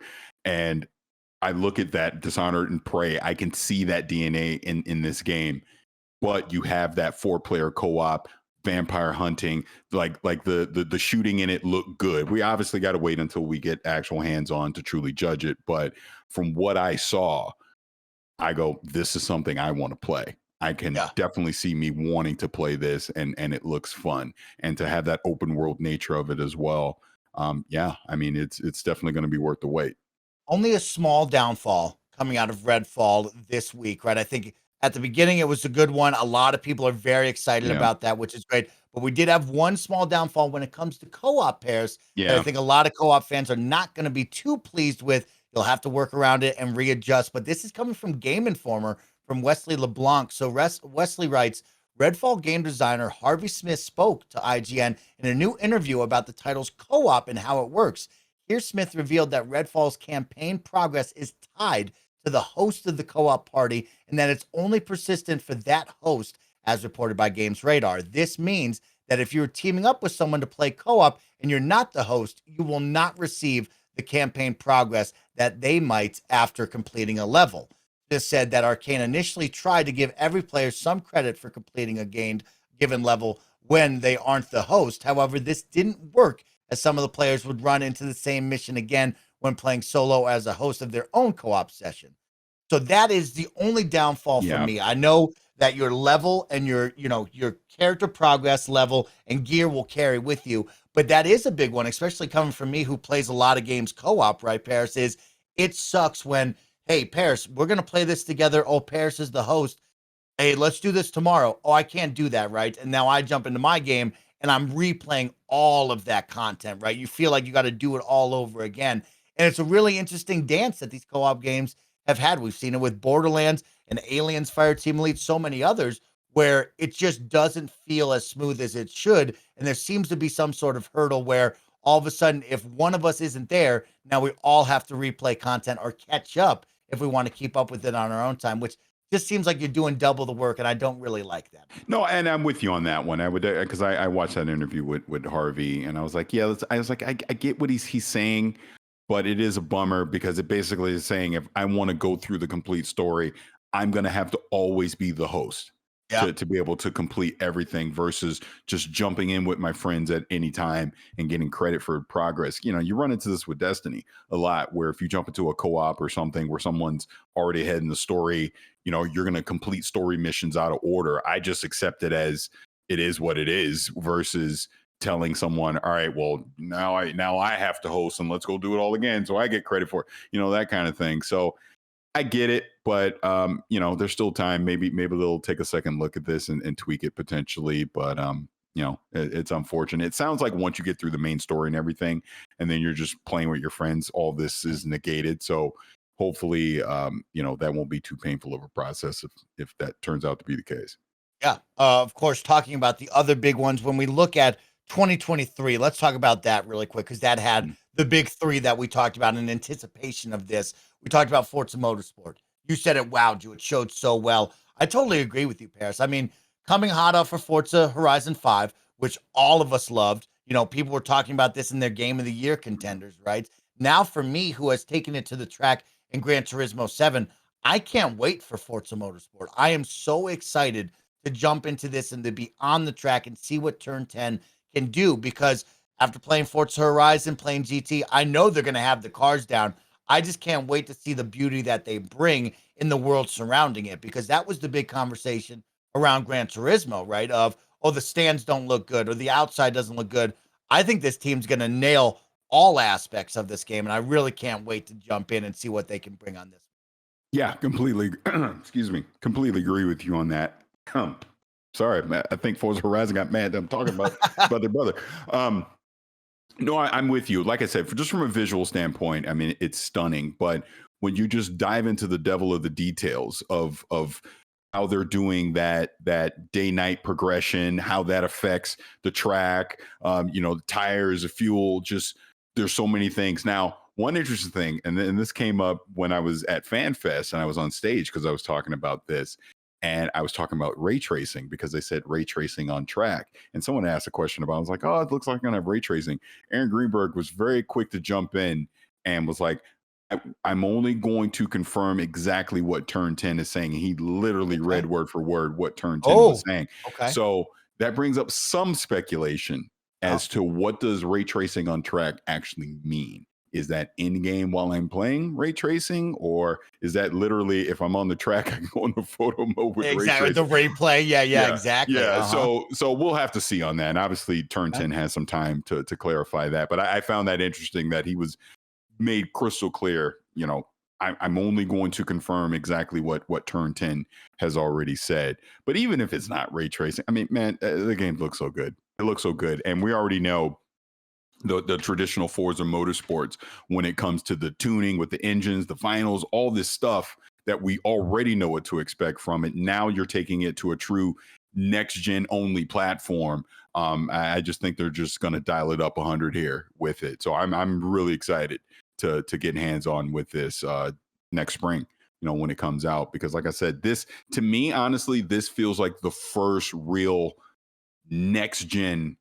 And I look at that Dishonored and Prey, I can see that DNA in this game. But you have that 4-player co-op, vampire hunting, like the shooting in it looked good. We obviously got to wait until we get actual hands-on to truly judge it, but from what I saw, I go, this is something I want to play. I can definitely see me wanting to play this, and it looks fun, and to have that open world nature of it as well. I mean, it's definitely going to be worth the wait. Only a small downfall coming out of Redfall this week, right? I think at the beginning it was a good one. A lot of people are very excited about that, which is great. But we did have one small downfall when it comes to co-op pairs. That I think a lot of co-op fans are not going to be too pleased with. You'll have to work around it and readjust. But this is coming from Game Informer, from Wesley LeBlanc. So Wesley writes, Redfall game designer Harvey Smith spoke to IGN in a new interview about the title's co-op and how it works. Here, Smith revealed that Redfall's campaign progress is tied to the host of the co-op party, and that it's only persistent for that host, as reported by Games Radar. This means that if you're teaming up with someone to play co-op and you're not the host, you will not receive the campaign progress that they might after completing a level. This said that Arcane initially tried to give every player some credit for completing a given level when they aren't the host. However, this didn't work, as some of the players would run into the same mission again when playing solo as a host of their own co-op session. So that is the only downfall for me. I know that your level and your character progress level and gear will carry with you, but that is a big one, especially coming from me who plays a lot of games co-op, right, Parris? Is it sucks when, hey, Parris, we're going to play this together. Oh, Parris is the host. Hey, let's do this tomorrow. Oh, I can't do that, right? And now I jump into my game and I'm replaying all of that content, right? You feel like you got to do it all over again. And it's a really interesting dance that these co-op games have had. We've seen it with Borderlands and Aliens, Fireteam Elite, so many others, where it just doesn't feel as smooth as it should. And there seems to be some sort of hurdle where all of a sudden, if one of us isn't there, now we all have to replay content or catch up if we want to keep up with it on our own time, which just seems like you're doing double the work, and I don't really like that. No, and I'm with you on that one. I would, because I watched that interview with Harvey, and I was like, I get what he's saying, but it is a bummer, because it basically is saying, if I want to go through the complete story, I'm going to have to always be the host to be able to complete everything, versus just jumping in with my friends at any time and getting credit for progress. You run into this with Destiny a lot, where if you jump into a co-op or something where someone's already ahead in the story, you're going to complete story missions out of order. I just accept it as it is what it is, versus telling someone, all right, well, now I have to host, and let's go do it all again, so I get credit for it, that kind of thing. So I get it, but there's still time. Maybe they'll take a second look at this and tweak it potentially. But it's unfortunate. It sounds like once you get through the main story and everything, and then you're just playing with your friends, all this is negated. So hopefully, that won't be too painful of a process if that turns out to be the case. Yeah. Of course, talking about the other big ones, when we look at 2023, let's talk about that really quick because that had the big three that we talked about in anticipation of this. We talked about Forza Motorsport. You said it wowed you. It showed so well. I totally agree with you, Parris. I mean, coming hot off for Forza Horizon 5, which all of us loved. People were talking about this in their Game of the Year contenders, right? Now, for me, who has taken it to the track in Gran Turismo 7, I can't wait for Forza Motorsport. I am so excited to jump into this and to be on the track and see what Turn 10 can do, because after playing Forza Horizon, playing GT, I know they're going to have the cars down. I just can't wait to see the beauty that they bring in the world surrounding it, because that was the big conversation around Gran Turismo, right? Of, oh, the stands don't look good or the outside doesn't look good. I think this team's going to nail all aspects of this game, and I really can't wait to jump in and see what they can bring on this. Yeah, completely. Excuse me. Completely agree with you on that. Sorry, I think Forza Horizon got mad that I'm talking about their brother. No, I'm with you. Like I said, just from a visual standpoint, I mean, it's stunning. But when you just dive into the devil of the details of how they're doing that day-night progression, how that affects the track, the tires, the fuel, just there's so many things. Now, one interesting thing, and this came up when I was at FanFest and I was on stage because I was talking about this. And I was talking about ray tracing because they said ray tracing on track. And someone asked a question about it. I was like, oh, it looks like I'm going to have ray tracing. Aaron Greenberg was very quick to jump in and was like, I'm only going to confirm exactly what Turn 10 is saying. And he literally read word for word what Turn 10 was saying. Okay. So that brings up some speculation as to what does ray tracing on track actually mean. Is that in game while I'm playing ray tracing, or is that literally if I'm on the track, I can go into photo mode with ray tracing? The replay. Yeah, exactly. Yeah. So we'll have to see on that. And obviously, Turn 10 has some time to clarify that. But I found that interesting that he was made crystal clear. I'm only going to confirm exactly what Turn 10 has already said. But even if it's not ray tracing, I mean, man, the game looks so good. It looks so good, and we already know the traditional Forza Motorsports when it comes to the tuning with the engines, the finals, all this stuff that we already know what to expect from it. Now you're taking it to a true next gen only platform. I just think they're just going to dial it up 100 here with it. So I'm really excited to get hands on with this next spring, when it comes out, because like I said, this to me, honestly, this feels like the first real next gen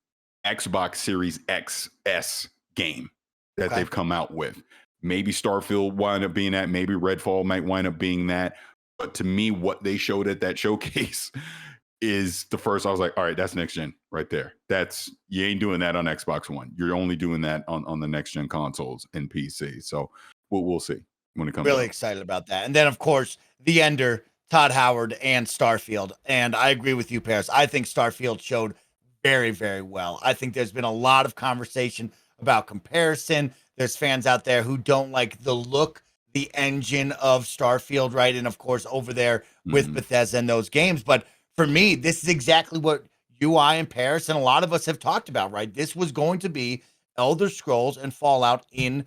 Xbox Series XS game that they've come out with. Maybe Starfield wind up being that. Maybe Redfall might wind up being that. But to me, what they showed at that showcase is the first. I was like, all right, that's next gen right there. You ain't doing that on Xbox One. You're only doing that on the next gen consoles and PC. So we'll see when it comes. Really excited about that. And then, of course, The Ender, Todd Howard, and Starfield. And I agree with you, Parris. I think Starfield showed very, very well. I think there's been a lot of conversation about comparison. There's fans out there who don't like the look, the engine of Starfield, right? And of course, over there with Bethesda and those games. But for me, this is exactly what you, I, and Parris, and a lot of us have talked about, right? This was going to be Elder Scrolls and Fallout in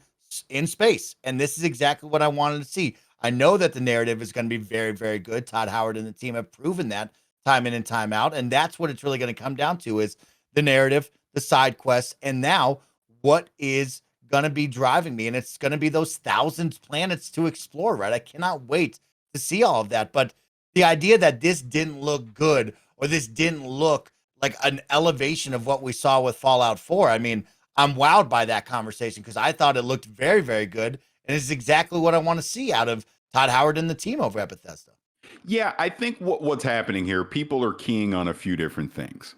space. And this is exactly what I wanted to see. I know that the narrative is going to be very, very good. Todd Howard and the team have proven that time in and time out. And that's what it's really going to come down to, is the narrative, the side quests, and now what is going to be driving me. And it's going to be those thousands planets to explore, right? I cannot wait to see all of that. But the idea that this didn't look good, or this didn't look like an elevation of what we saw with Fallout 4, I mean, I'm wowed by that conversation, because I thought it looked very, very good. And it's exactly what I want to see out of Todd Howard and the team over at Bethesda. Yeah, I think what's happening here, people are keying on a few different things.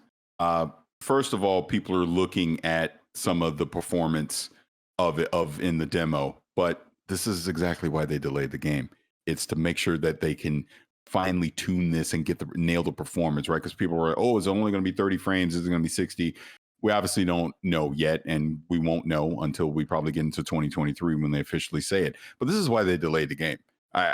First of all, people are looking at some of the performance of in the demo, but this is exactly why they delayed the game. It's to make sure that they can finally tune this and nail the performance, right? Because people were, oh, it's only going to be 30 frames, is it going to be 60? We obviously don't know yet, and we won't know until we probably get into 2023 when they officially say it. But this is why they delayed the game.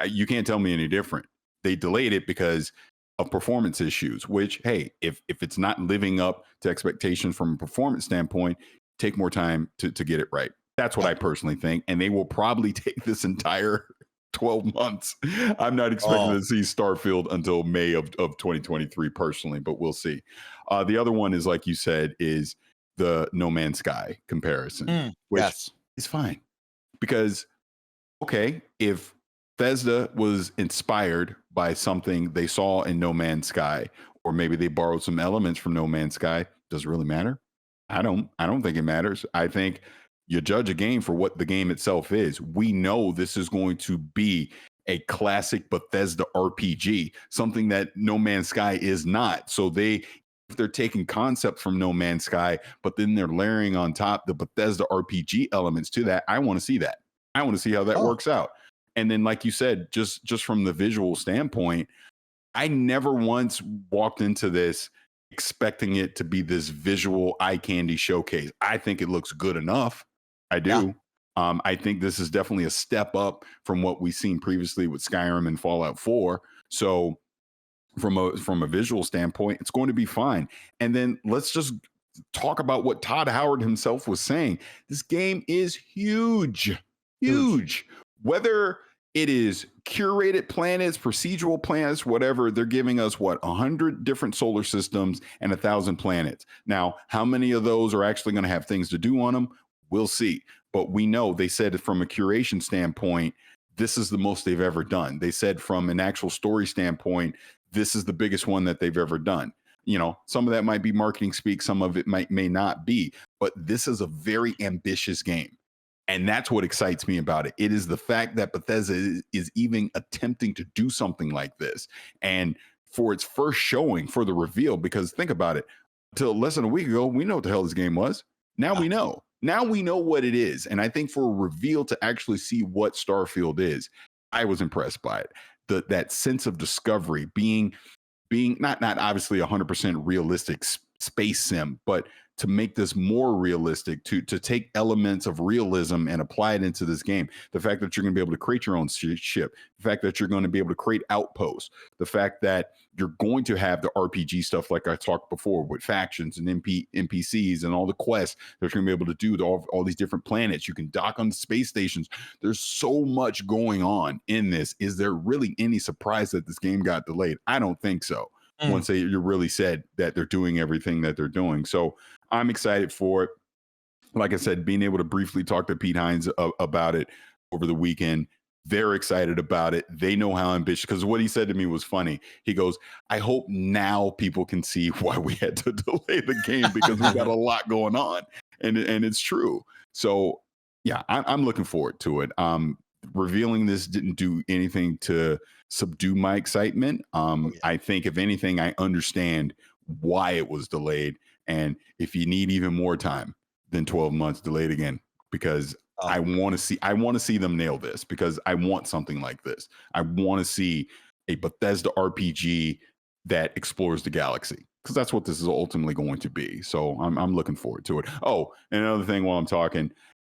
You can't tell me any different. They delayed it because of performance issues, which, hey, if it's not living up to expectations from a performance standpoint, take more time to get it right. That's what I personally think. And they will probably take this entire 12 months. I'm not expecting to see Starfield until May of 2023 personally, but we'll see. The other one is, like you said, is the No Man's Sky comparison, which is fine. Because, okay, if Bethesda was inspired by something they saw in No Man's Sky, or maybe they borrowed some elements from No Man's Sky, does it really matter? I don't think it matters. I think you judge a game for what the game itself is. We know this is going to be a classic Bethesda RPG, something that No Man's Sky is not. So if they're taking concepts from No Man's Sky, but then they're layering on top the Bethesda RPG elements to that, I want to see that. I want to see how that works out. And then, like you said, just from the visual standpoint, I never once walked into this expecting it to be this visual eye candy showcase. I think it looks good enough. I do. Yeah. I think this is definitely a step up from what we've seen previously with Skyrim and Fallout 4. So from a visual standpoint, it's going to be fine. And then let's just talk about what Todd Howard himself was saying. This game is huge. Whether it is curated planets, procedural planets, whatever, they're giving us 100 different solar systems and 1,000 planets. Now, how many of those are actually going to have things to do on them? We'll see. But we know they said from a curation standpoint, this is the most they've ever done. They said from an actual story standpoint, this is the biggest one that they've ever done. You know, some of that might be marketing speak, some of it may not be, but this is a very ambitious game. And that's what excites me about it. It is the fact that Bethesda is even attempting to do something like this. And for its first showing, for the reveal, because think about it, until less than a week ago, we know what the hell this game was. Now we know. Now we know what it is. And I think for a reveal to actually see what Starfield is, I was impressed by it. That sense of discovery, being not obviously 100% realistic space sim, but to make this more realistic, to take elements of realism and apply it into this game. The fact that you're going to be able to create your own ship, the fact that you're going to be able to create outposts, the fact that you're going to have the RPG stuff like I talked before with factions and NPCs and all the quests that you're going to be able to do to all these different planets. You can dock on the space stations. There's so much going on in this. Is there really any surprise that this game got delayed? I don't think so. Once you really said that they're doing everything that they're doing. So I'm excited for it. Like I said, being able to briefly talk to Pete Hines about it over the weekend, they're excited about it. They know how ambitious, because what he said to me was funny. He goes, I hope now people can see why we had to delay the game, because we've got a lot going on. And it's true. So yeah, I'm looking forward to it. Revealing this didn't do anything to subdue my excitement. I think if anything, I understand why it was delayed. And if you need even more time than 12 months, delay it again, because I want to see them nail this, because I want something like this. I want to see a Bethesda RPG that explores the galaxy, because that's what this is ultimately going to be. So I'm looking forward to it. Oh, and another thing while I'm talking,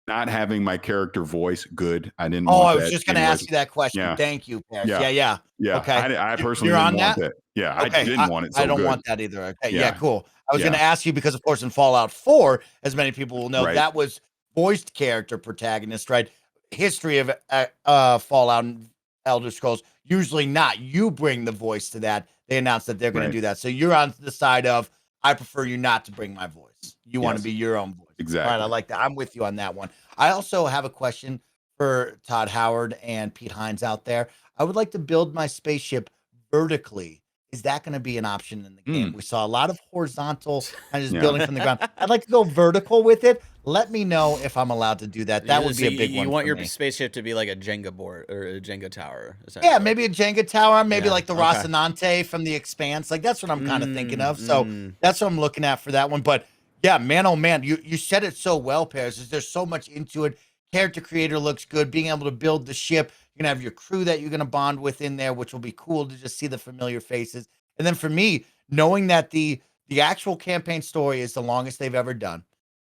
not having my character voice, good. I didn't. I was just going to ask you that question. Yeah. Thank you, Parris. Yeah. Okay. I personally You're didn't on want that. that. Yeah, okay. I didn't want it. So I don't good. want that either. Okay. Yeah. Cool. I was going to ask you because, of course, in Fallout 4, as many people will know, Right. that was voiced character protagonist, right? History of Fallout and Elder Scrolls, usually not. You bring the voice to that. They announced that they're going to do that. So you're on the side of, I prefer you not to bring my voice. You want to be your own voice. Exactly. All right, I like that. I'm with you on that one. I also have a question for Todd Howard and Pete Hines out there. I would like to build my spaceship vertically. Is that going to be an option in the game? We saw a lot of horizontal kind of just building from the ground. I'd like to go vertical with it. Let me know if I'm allowed to do that. That would be a big one. You want your me. Spaceship to be like a Jenga board or a Jenga tower. Yeah, maybe a Jenga tower, maybe like the Rocinante from The Expanse. Like that's what I'm kind of thinking of. So that's what I'm looking at for that one. But yeah, man, oh man, you said it so well, Parris. There's so much into it. Character creator looks good. Being able to build the ship. You're gonna have your crew that you're gonna bond with in there, which will be cool to just see the familiar faces. And then for me, knowing that the actual campaign story is the longest they've ever done,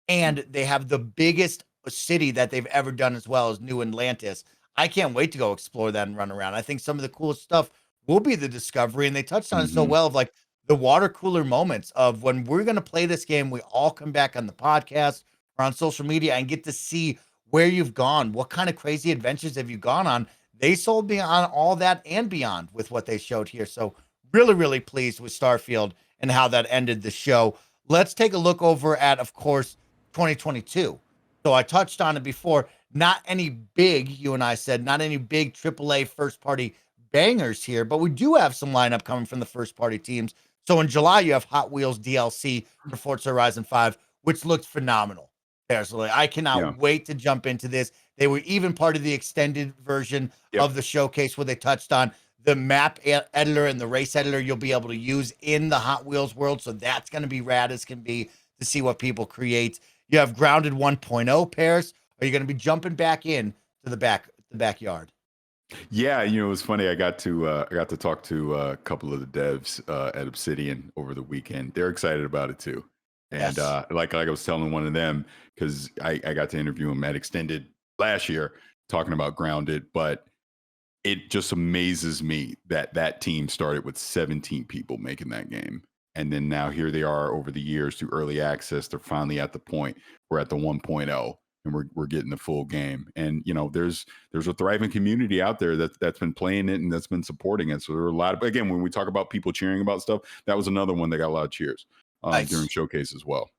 and they have the biggest city that they've ever done as well as New Atlantis. I can't wait to go explore that and run around. I think some of the coolest stuff will be the discovery. And they touched on it so Mhm. well of like the water cooler moments of when we're going to play this game, we all come back on the podcast or on social media and get to see where you've gone. What kind of crazy adventures have you gone on? They sold me on all that and beyond with what they showed here. So really, really pleased with Starfield and how that ended the show. Let's take a look over at, of course, 2022. So I touched on it before. Not any big, you and I said, not any big AAA first party bangers here, but we do have some lineup coming from the first party teams. So in July, you have Hot Wheels DLC for Forza Horizon 5, which looked phenomenal. Personally, I Yeah. cannot wait to jump into this. They were even part of the extended version Yep. of the showcase where they touched on the map editor and the race editor you'll be able to use in the Hot Wheels world. So that's going to be rad as can be to see what people create. You have Grounded 1.0 Parris. Are you going to be jumping back in to the backyard? Yeah, it was funny. I got to talk to a couple of the devs at Obsidian over the weekend. They're excited about it too. And Yes. like I was telling one of them, because I got to interview him at Extended last year talking about Grounded, but it just amazes me that that team started with 17 people making that game. And then now here they are over the years through early access. They're finally at the point, we're at the 1.0 and we're getting the full game. And there's a thriving community out there that's been playing it and that's been supporting it. So there are a lot of, again, when we talk about people cheering about stuff, that was another one that got a lot of cheers during Nice. Showcase as well.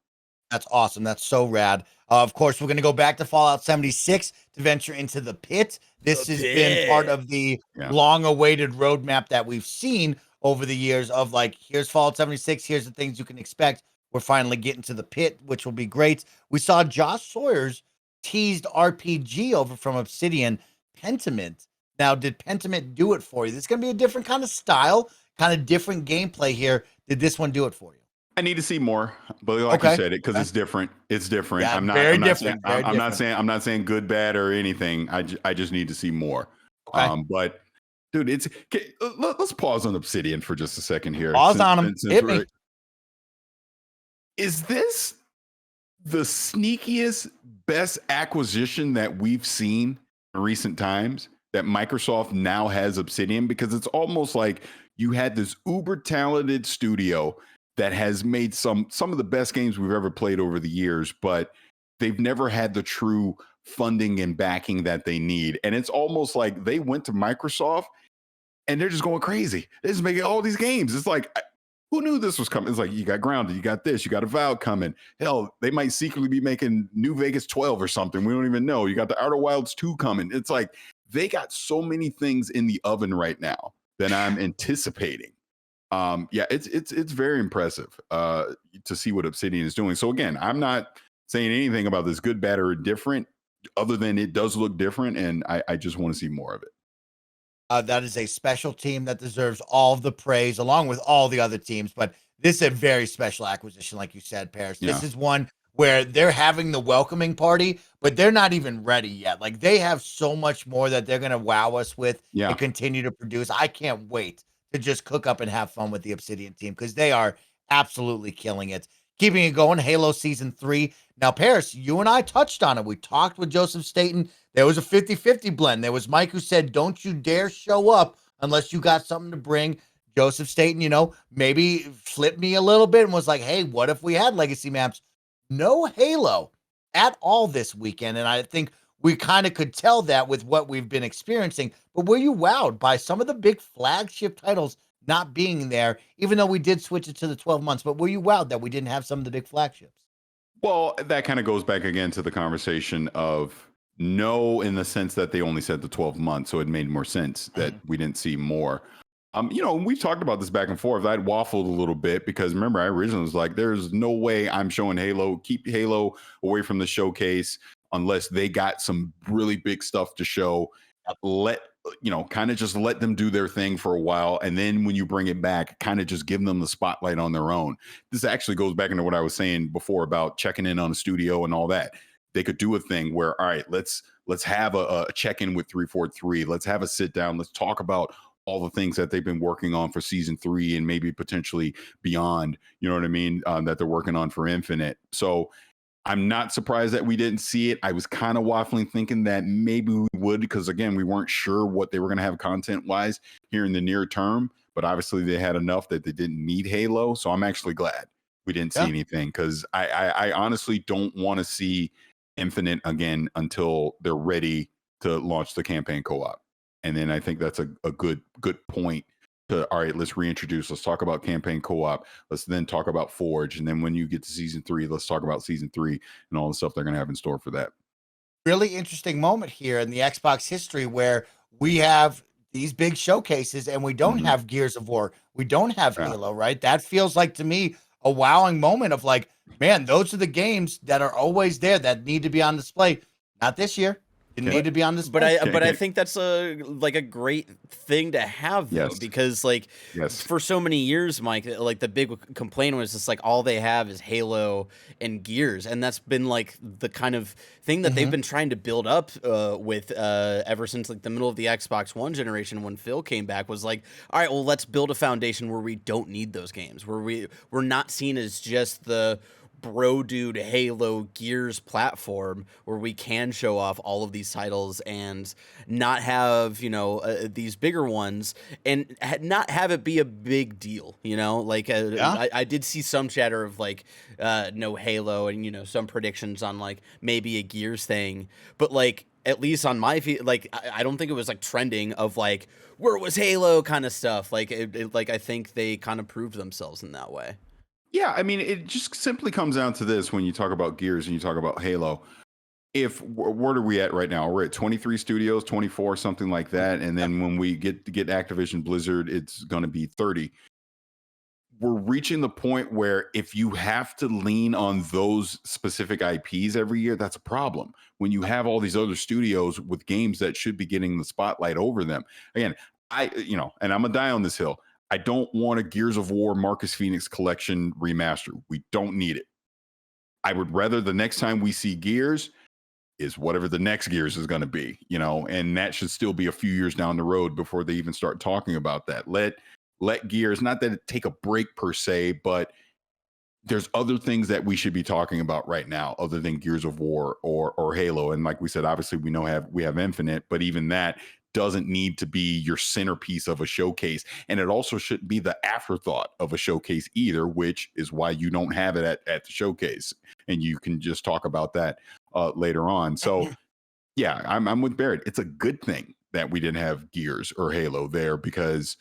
That's awesome. That's so rad. Of course, we're going to go back to Fallout 76 to venture into the pit. This has been part of the Yeah. long-awaited roadmap that we've seen over the years of like, here's Fallout 76, here's the things you can expect. We're finally getting to the pit, which will be great. We saw Josh Sawyer's teased RPG over from Obsidian, Pentiment. Now, did Pentiment do it for you? This is going to be a different kind of style, kind of different gameplay here. Did this one do it for you? I need to see more, but like you said, because it's different. It's different. Yeah, I'm not. very I'm not different. saying. Very I'm not different. saying. I'm not saying good, bad, or anything. I just need to see more. Okay. But dude, let's pause on Obsidian for just a second here. Pause on them. Hit me. Is this the sneakiest, best acquisition that we've seen in recent times? That Microsoft now has Obsidian, because it's almost like you had this uber talented studio that has made some of the best games we've ever played over the years, but they've never had the true funding and backing that they need. And it's almost like they went to Microsoft and they're just going crazy. They're just making all these games. It's like, who knew this was coming? It's like, you got Grounded, you got this, you got Avowed coming. Hell, they might secretly be making New Vegas 12 or something. We don't even know. You got the Outer Wilds 2 coming. It's like, they got so many things in the oven right now that I'm anticipating. Yeah, it's very impressive to see what Obsidian is doing. So again, I'm not saying anything about this good, bad, or indifferent, other than it does look different, and I just want to see more of it. That is a special team that deserves all of the praise, along with all the other teams. But this is a very special acquisition, like you said, Parris. Yeah. This is one where they're having the welcoming party, but they're not even ready yet. Like they have so much more that they're going to wow us with and continue to produce. I can't wait to just cook up and have fun with the Obsidian team because they are absolutely killing it. Keeping it going, Halo Season 3. Now, Parris, you and I touched on it. We talked with Joseph Staten. There was a 50-50 blend. There was Mike who said, don't you dare show up unless you got something to bring. Joseph Staten, maybe flipped me a little bit and was like, hey, what if we had legacy maps? No Halo at all this weekend. And I think we kind of could tell that with what we've been experiencing. But were you wowed by some of the big flagship titles not being there, even though we did switch it to the 12 months? But were you wowed that we didn't have some of the big flagships? Well, that kind of goes back again to the conversation of no, in the sense that they only said the 12 months. So it made more sense that we didn't see more. We've talked about this back and forth. I'd waffled a little bit because remember, I originally was like, there's no way I'm showing Halo, keep Halo away from the showcase unless they got some really big stuff to show. Kind of just let them do their thing for a while. And then when you bring it back, kind of just give them the spotlight on their own. This actually goes back into what I was saying before about checking in on the studio and all that. They could do a thing where, all right, let's have a check-in with 343. Let's have a sit down. Let's talk about all the things that they've been working on for Season 3 and maybe potentially beyond, you know what I mean, that they're working on for Infinite. So I'm not surprised that we didn't see it. I was kind of waffling, thinking that maybe we would, because again, we weren't sure what they were going to have content wise here in the near term. But obviously, they had enough that they didn't need Halo. So I'm actually glad we didn't see anything, because I honestly don't want to see Infinite again until they're ready to launch the campaign co-op. And then I think that's a good point to, all right, let's reintroduce, let's talk about campaign co-op, let's then talk about Forge, and then when you get to season 3, let's talk about season 3 and all the stuff they're going to have in store for that. Really interesting moment here in the Xbox history where we have these big showcases and we don't have Gears of War, we don't have Halo, right? That feels like to me a wowing moment of like, man, those are the games that are always there that need to be on display. Not this year. Didn't need to be on display. But I think that's a great thing to have, though, because like for so many years, Mike, like the big complaint was just like all they have is Halo and Gears, and that's been like the kind of thing that they've been trying to build up with ever since like the middle of the Xbox One generation, when Phil came back, was like, all right, well, let's build a foundation where we don't need those games, where we're not seen as just the bro dude Halo Gears platform, where we can show off all of these titles and not have, you know, these bigger ones and not have it be a big deal, you know, like I did see some chatter of like no Halo and, you know, some predictions on like maybe a Gears thing, but like at least on my feed, like I don't think it was like trending of like where was Halo kind of stuff. Like like I think they kind of proved themselves in that way. Yeah, I mean, it just simply comes down to this when you talk about Gears and you talk about Halo. Where are we at right now? We're at 23 studios, 24, something like that. And then when we get Activision Blizzard, it's going to be 30. We're reaching the point where if you have to lean on those specific IPs every year, that's a problem. When you have all these other studios with games that should be getting the spotlight over them. Again, and I'm going to die on this hill. I don't want a Gears of War Marcus Phoenix collection remaster. We don't need it. I would rather the next time we see Gears is whatever the next Gears is going to be, you know, and that should still be a few years down the road before they even start talking about that. Let Gears, not that it take a break per se, but there's other things that we should be talking about right now other than Gears of War or Halo. And like we said, obviously we have Infinite, but even that doesn't need to be your centerpiece of a showcase. And it also shouldn't be the afterthought of a showcase either, which is why you don't have it at the showcase. And you can just talk about that later on. So yeah, I'm with Barrett. It's a good thing that we didn't have Gears or Halo there, because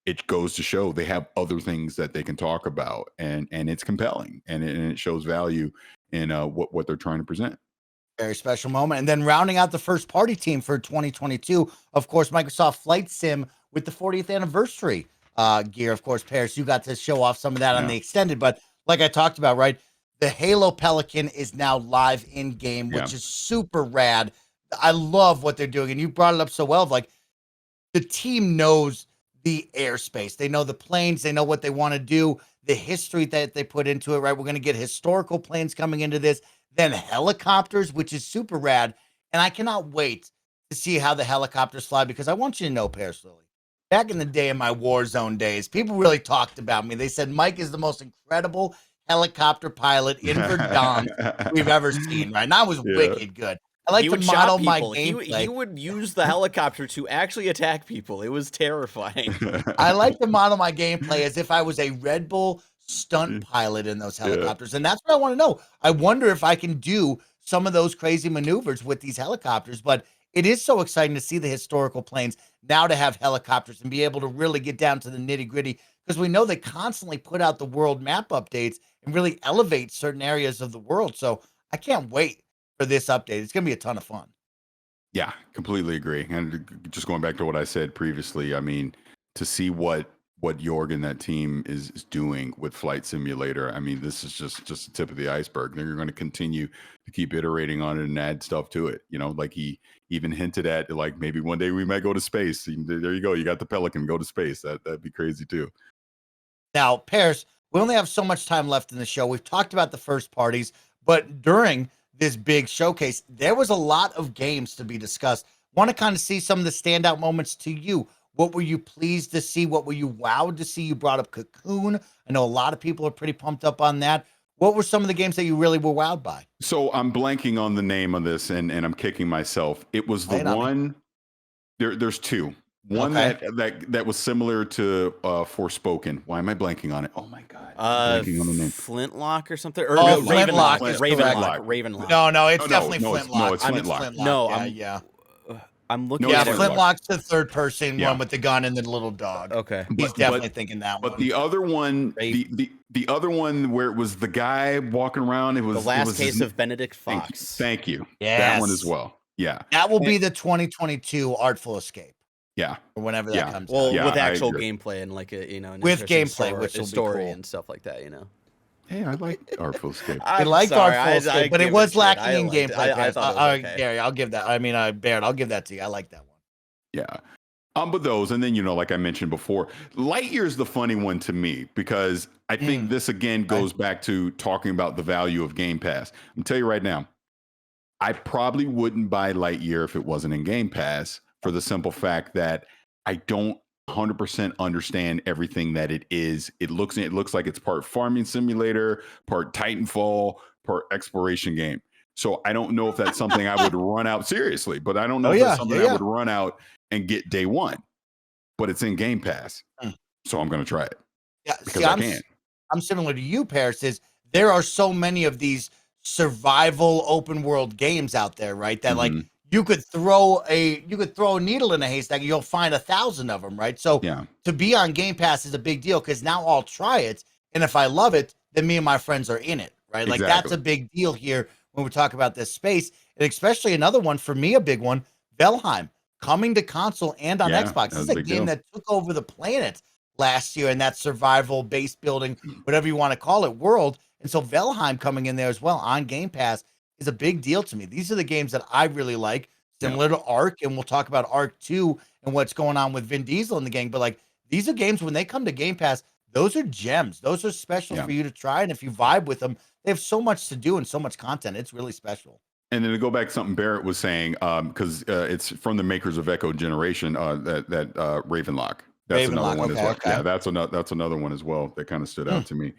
it goes to show they have other things that they can talk about, and it's compelling, and it shows value in what they're trying to present. Very special moment. And then rounding out the first party team for 2022, of course, Microsoft Flight Sim with the 40th anniversary gear. Of course, Parris, you got to show off some of that on the extended, but like I talked about, right, the Halo Pelican is now live in game, which is super rad. I love what they're doing, and you brought it up so well. Of like, the team knows the airspace, they know the planes, they know what they want to do, the history that they put into it. Right, we're going to get historical planes coming into this. Then helicopters, which is super rad. And I cannot wait to see how the helicopters fly, because I want you to know, Parris Lilly, back in the day, in my Warzone days, people really talked about me. They said Mike is the most incredible helicopter pilot in Verdun we've ever seen, right? And I was wicked good. I like to model my gameplay. He would use the helicopter to actually attack people. It was terrifying. I like to model my gameplay as if I was a Red Bull stunt pilot in those helicopters. And that's what I want to know. I wonder if I can do some of those crazy maneuvers with these helicopters, but it is so exciting to see the historical planes now, to have helicopters and be able to really get down to the nitty gritty, because we know they constantly put out the world map updates and really elevate certain areas of the world. So I can't wait for this update. It's going to be a ton of fun. Yeah, completely agree. And just going back to what I said previously, I mean, to see what Jorg and that team is doing with Flight Simulator, I mean, this is just the tip of the iceberg. They're going to continue to keep iterating on it and add stuff to it. You know, like he even hinted at, like, maybe one day we might go to space. There you go. You got the Pelican, go to space. That'd be crazy too. Now, Parris, we only have so much time left in the show. We've talked about the first parties, but during this big showcase, there was a lot of games to be discussed. Want to kind of see some of the standout moments to you. What were you pleased to see? What were you wowed to see? You brought up Cocoon. I know a lot of people are pretty pumped up on that. What were some of the games that you really were wowed by? So I'm blanking on the name of this, and I'm kicking myself. It was the one. There's two. One that was similar to Forspoken. Why am I blanking on it? Oh my god! Blanking on the name. Flintlock or something? Or no, Ravenlock. Ravenlock. No, it's definitely Flintlock. No, it's Flintlock. No, I'm looking at it. Flintlock's the third person one with the gun and the little dog. Okay. He's definitely thinking that one. But the other one, the other one where it was the guy walking around, it was The Last Case of Benedict Fox. Thank you. Yes. That one as well. Yeah. That will be the 2022 Artful Escape. Yeah. Or whenever that comes out. Well, with actual gameplay and like a, with gameplay, which will story be cool. and stuff like that, Hey, I like Artful Escape. I liked Artful Escape, but it was lacking in gameplay. I thought it was okay. Gary, I'll give that. I mean, Barrett, I'll give that to you. I like that one. Yeah. But those, and then, like I mentioned before, Lightyear is the funny one to me because I think this again goes back to talking about the value of Game Pass. I'm tell you right now, I probably wouldn't buy Lightyear if it wasn't in Game Pass for the simple fact that I don't 100% understand everything that it is. It looks like it's part farming simulator, part Titanfall, part exploration game. So I don't know if that's something I would run out seriously, but I don't know if that's something I would run out and get day one. But it's in Game Pass, so I'm going to try it. Yeah, because I can. I'm similar to you, Parris. There are so many of these survival open world games out there, right? That like you could throw a needle in a haystack, and you'll find 1,000 of them, right? So to be on Game Pass is a big deal because now I'll try it, and if I love it, then me and my friends are in it, right? Like that's a big deal here when we talk about this space, and especially another one for me, a big one, Valheim. Coming to console and on Xbox. This is a game that took over the planet last year in that survival base building, whatever you want to call it, world. And so Valheim coming in there as well on Game Pass is a big deal to me. These are the games that I really like, similar to Ark, and we'll talk about Ark 2 and what's going on with Vin Diesel in the gang. But like these are games when they come to Game Pass, those are gems. Those are special for you to try. And if you vibe with them, they have so much to do and so much content. It's really special. And then to go back to something Barrett was saying, because it's from the makers of Echo Generation, that Ravenlock. That's another one as well. Yeah, that's another one as well that kind of stood out to me.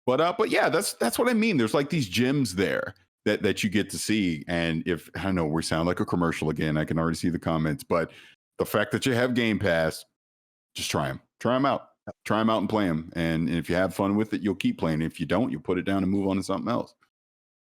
But yeah, that's what I mean. There's like these gems there that you get to see. And if I know we sound like a commercial again, I can already see the comments. But the fact that you have Game Pass, just try them out and play them. And if you have fun with it, you'll keep playing. If you don't, you'll put it down and move on to something else.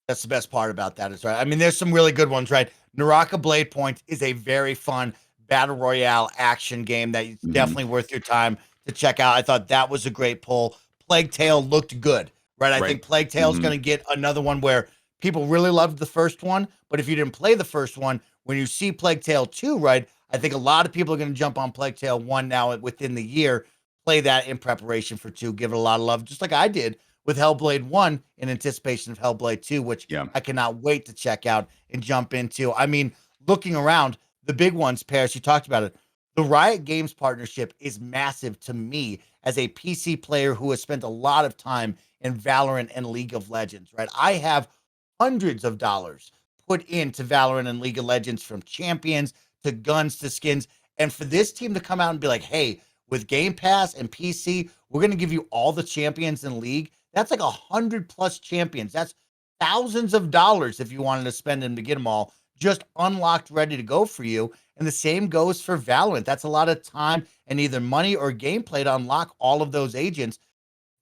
That's the best part about that is right. I mean, there's some really good ones, right? Naraka Blade Point is a very fun battle royale action game that is definitely worth your time to check out. I thought that was a great pull. Plague Tale looked good, right? I think Plague Tale is going to get another one where people really loved the first one, but if you didn't play the first one, when you see Plague Tale 2, right, I think a lot of people are going to jump on Plague Tale 1 now within the year, play that in preparation for 2, give it a lot of love, just like I did with Hellblade 1 in anticipation of Hellblade 2, which I cannot wait to check out and jump into. I mean, looking around, the big ones, Parris, you talked about it. The Riot Games partnership is massive to me as a PC player who has spent a lot of time in Valorant and League of Legends, right? I have hundreds of dollars put into Valorant and League of Legends, from champions to guns to skins. And for this team to come out and be like, hey, with Game Pass and PC, we're going to give you all the champions in League. That's like 100+ champions. That's thousands of dollars if you wanted to spend them to get them all just unlocked, ready to go for you. And the same goes for Valorant. That's a lot of time and either money or gameplay to unlock all of those agents.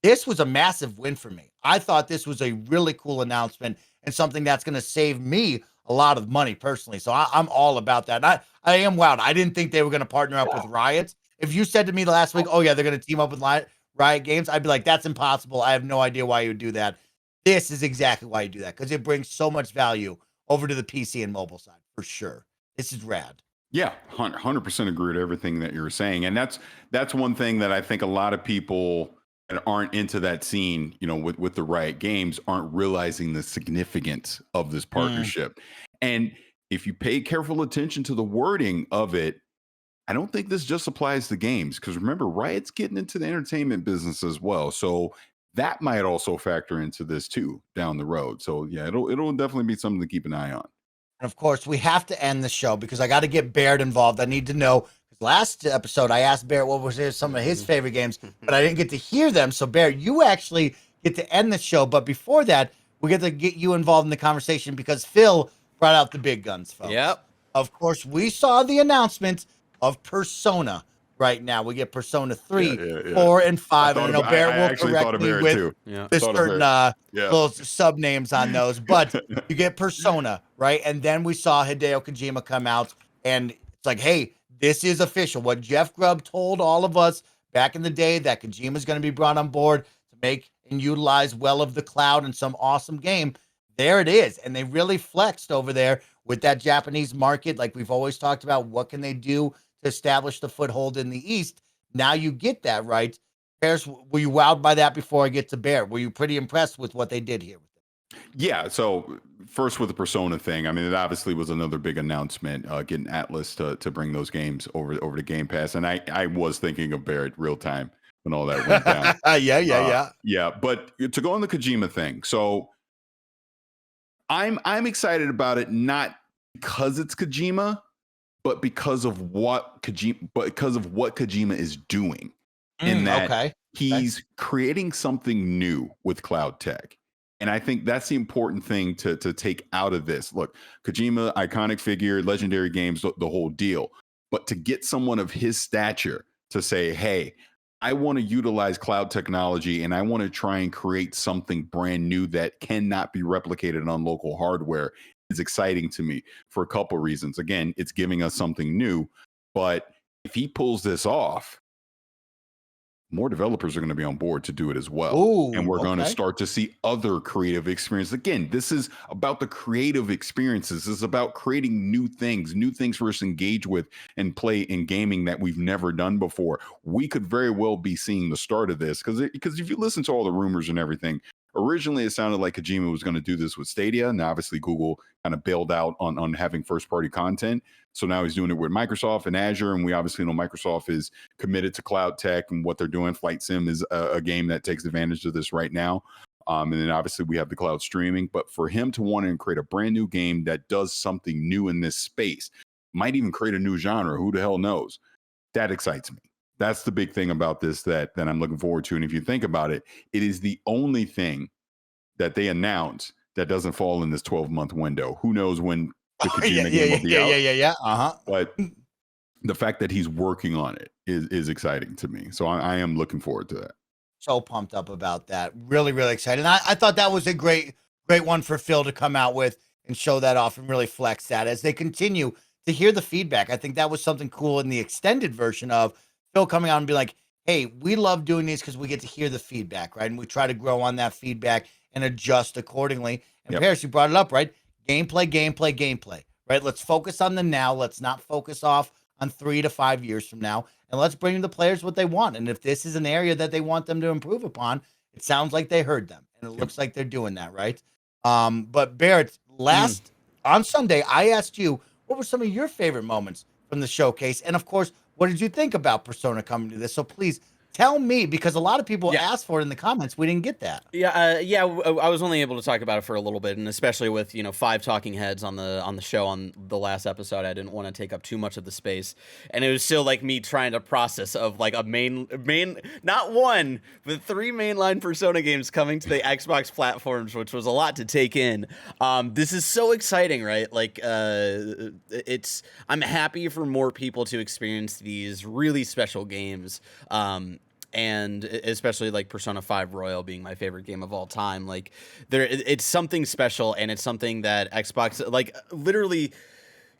This was a massive win for me. I thought this was a really cool announcement and something that's going to save me a lot of money personally. So I'm all about that. And I am wowed. I didn't think they were going to partner up with Riot. If you said to me last week, oh yeah, they're going to team up with Riot Games, I'd be like, that's impossible. I have no idea why you would do that. This is exactly why you do that, because it brings so much value over to the PC and mobile side for sure. This is rad. Yeah, 100% agree with everything that you're saying. And that's one thing that I think a lot of people that aren't into that scene, with the Riot Games, aren't realizing the significance of this partnership. And if you pay careful attention to the wording of it, I don't think this just applies to games, because remember, Riot's getting into the entertainment business as well. So that might also factor into this too down the road. So yeah, it'll definitely be something to keep an eye on. And of course, we have to end the show because I got to get Barrett involved. I need to know, because last episode I asked Barrett what was some of his favorite games, but I didn't get to hear them. So Barrett, you actually get to end the show. But before that, we get to get you involved in the conversation because Phil brought out the big guns, folks. Yep. Of course, we saw the announcement of Persona right now. We get Persona 3, Yeah. 4, and 5. And I know I Barrett will actually thought correct of me Barrett with too. Yeah. the Thought of certain Barrett. Yeah. little sub names on those. But you get Persona, right? And then we saw Hideo Kojima come out, and it's like, hey, this is official. What Jeff Grubb told all of us back in the day that Kojima is going to be brought on board to make and utilize Well of the Cloud and some awesome game. There it is. And they really flexed over there with that Japanese market. Like we've always talked about, what can they do to establish the foothold in the East? Now you get that, right? Parris, were you wowed by that before I get to Bear? Were you pretty impressed with what they did here? Yeah. So first with the Persona thing, I mean, it obviously was another big announcement, getting Atlas to bring those games over to Game Pass. And I was thinking of Barrett real time when all that went down. Yeah. Yeah. But to go on the Kojima thing, so I'm excited about it, not because it's Kojima, but because of what Kojima is doing. In that he's creating something new with cloud tech. And I think that's the important thing to take out of this. Look, Kojima, iconic figure, legendary games, the whole deal. But to get someone of his stature to say, hey, I want to utilize cloud technology and I want to try and create something brand new that cannot be replicated on local hardware is exciting to me for a couple reasons. Again, it's giving us something new. But if he pulls this off, more developers are going to be on board to do it as well. Ooh, and we're going to start to see other creative experiences. Again, this is about the creative experiences. This is about creating new things for us to engage with and play in gaming that we've never done before. We could very well be seeing the start of this because if you listen to all the rumors and everything, originally it sounded like Kojima was going to do this with Stadia. And obviously Google kind of bailed out on having first party content. So now he's doing it with Microsoft and Azure. And we obviously know Microsoft is committed to cloud tech and what they're doing. Flight Sim is a game that takes advantage of this right now. And then obviously we have the cloud streaming. But for him to want to create a brand new game that does something new in this space, might even create a new genre, who the hell knows? That excites me. That's the big thing about this that I'm looking forward to. And if you think about it, it is the only thing that they announce that doesn't fall in this 12-month window. Who knows when the Kojima game will be out? Yeah. But the fact that he's working on it is exciting to me. So I am looking forward to that. So pumped up about that. Really, really excited. And I thought that was a great one for Phil to come out with and show that off and really flex that as they continue to hear the feedback. I think that was something cool in the extended version of Phil coming out and be like, hey, we love doing these because we get to hear the feedback, right? And we try to grow on that feedback and adjust accordingly. And Parris, you brought it up, right? Gameplay, right? Let's focus on the now. Let's not focus off on 3 to 5 years from now. And let's bring the players what they want. And if this is an area that they want them to improve upon, it sounds like they heard them. And it looks like they're doing that, right? But Barrett, on Sunday, I asked you, what were some of your favorite moments from the showcase? And of course, what did you think about Persona coming to this? So please tell me, because a lot of people asked for it in the comments. We didn't get that. I was only able to talk about it for a little bit, and especially with 5 talking heads on the show on the last episode, I didn't want to take up too much of the space, and it was still like me trying to process of like a main not one but 3 mainline Persona games coming to the Xbox platforms, which was a lot to take in. This is so exciting, right? Like I'm happy for more people to experience these really special games. And especially like Persona 5 Royal being my favorite game of all time. Like it's something special, and it's something that Xbox, like literally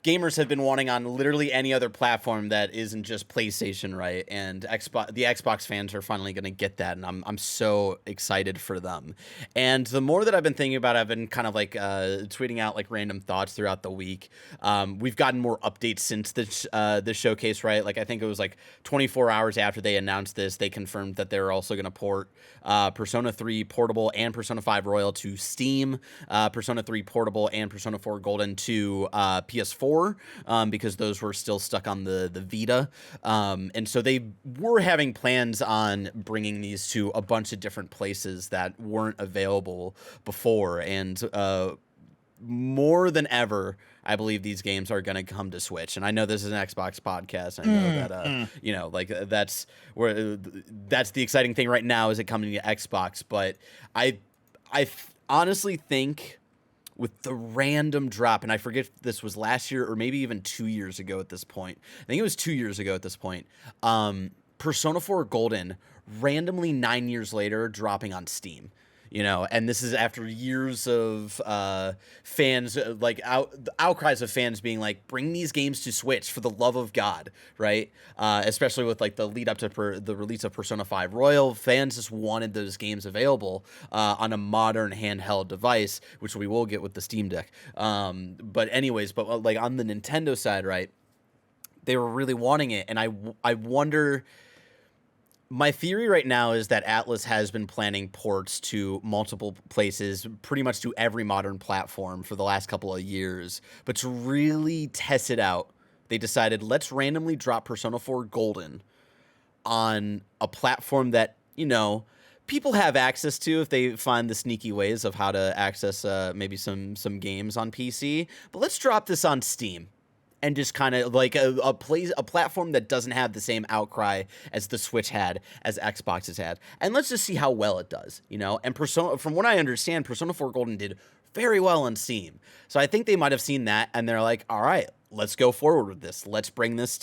gamers have been wanting on literally any other platform that isn't just PlayStation, right? And the Xbox fans are finally going to get that, and I'm so excited for them. And the more that I've been thinking about it, I've been kind of like tweeting out like random thoughts throughout the week. We've gotten more updates since the showcase, right? Like I think it was like 24 hours after they announced this, they confirmed that they're also going to port Persona 3 Portable and Persona 5 Royal to Steam, Persona 3 Portable and Persona 4 Golden to PS4. Because those were still stuck on the Vita. And so they were having plans on bringing these to a bunch of different places that weren't available before. And more than ever, I believe these games are going to come to Switch. And I know this is an Xbox podcast. I know that, you know, like that's the exciting thing right now is it coming to Xbox. But I honestly think with the random drop, and I forget if this was last year or maybe even 2 years ago at this point. I think it was 2 years ago at this point. Persona 4 Golden randomly 9 years later dropping on Steam. You know, and this is after years of fans, like outcries of fans being like, bring these games to Switch for the love of God, right? Especially with like the lead up to the release of Persona 5 Royal, fans just wanted those games available on a modern handheld device, which we will get with the Steam Deck. But anyways, but like on the Nintendo side, right? They were really wanting it, and I wonder. My theory right now is that Atlas has been planning ports to multiple places, pretty much to every modern platform for the last couple of years. But to really test it out, they decided, let's randomly drop Persona 4 Golden on a platform that, you know, people have access to if they find the sneaky ways of how to access maybe some games on PC. But let's drop this on Steam. And just kind of like a platform that doesn't have the same outcry as the Switch had, as Xbox has had. And let's just see how well it does, you know? And from what I understand, Persona 4 Golden did very well on Steam. So I think they might have seen that, and they're like, all right, let's go forward with this. Let's bring these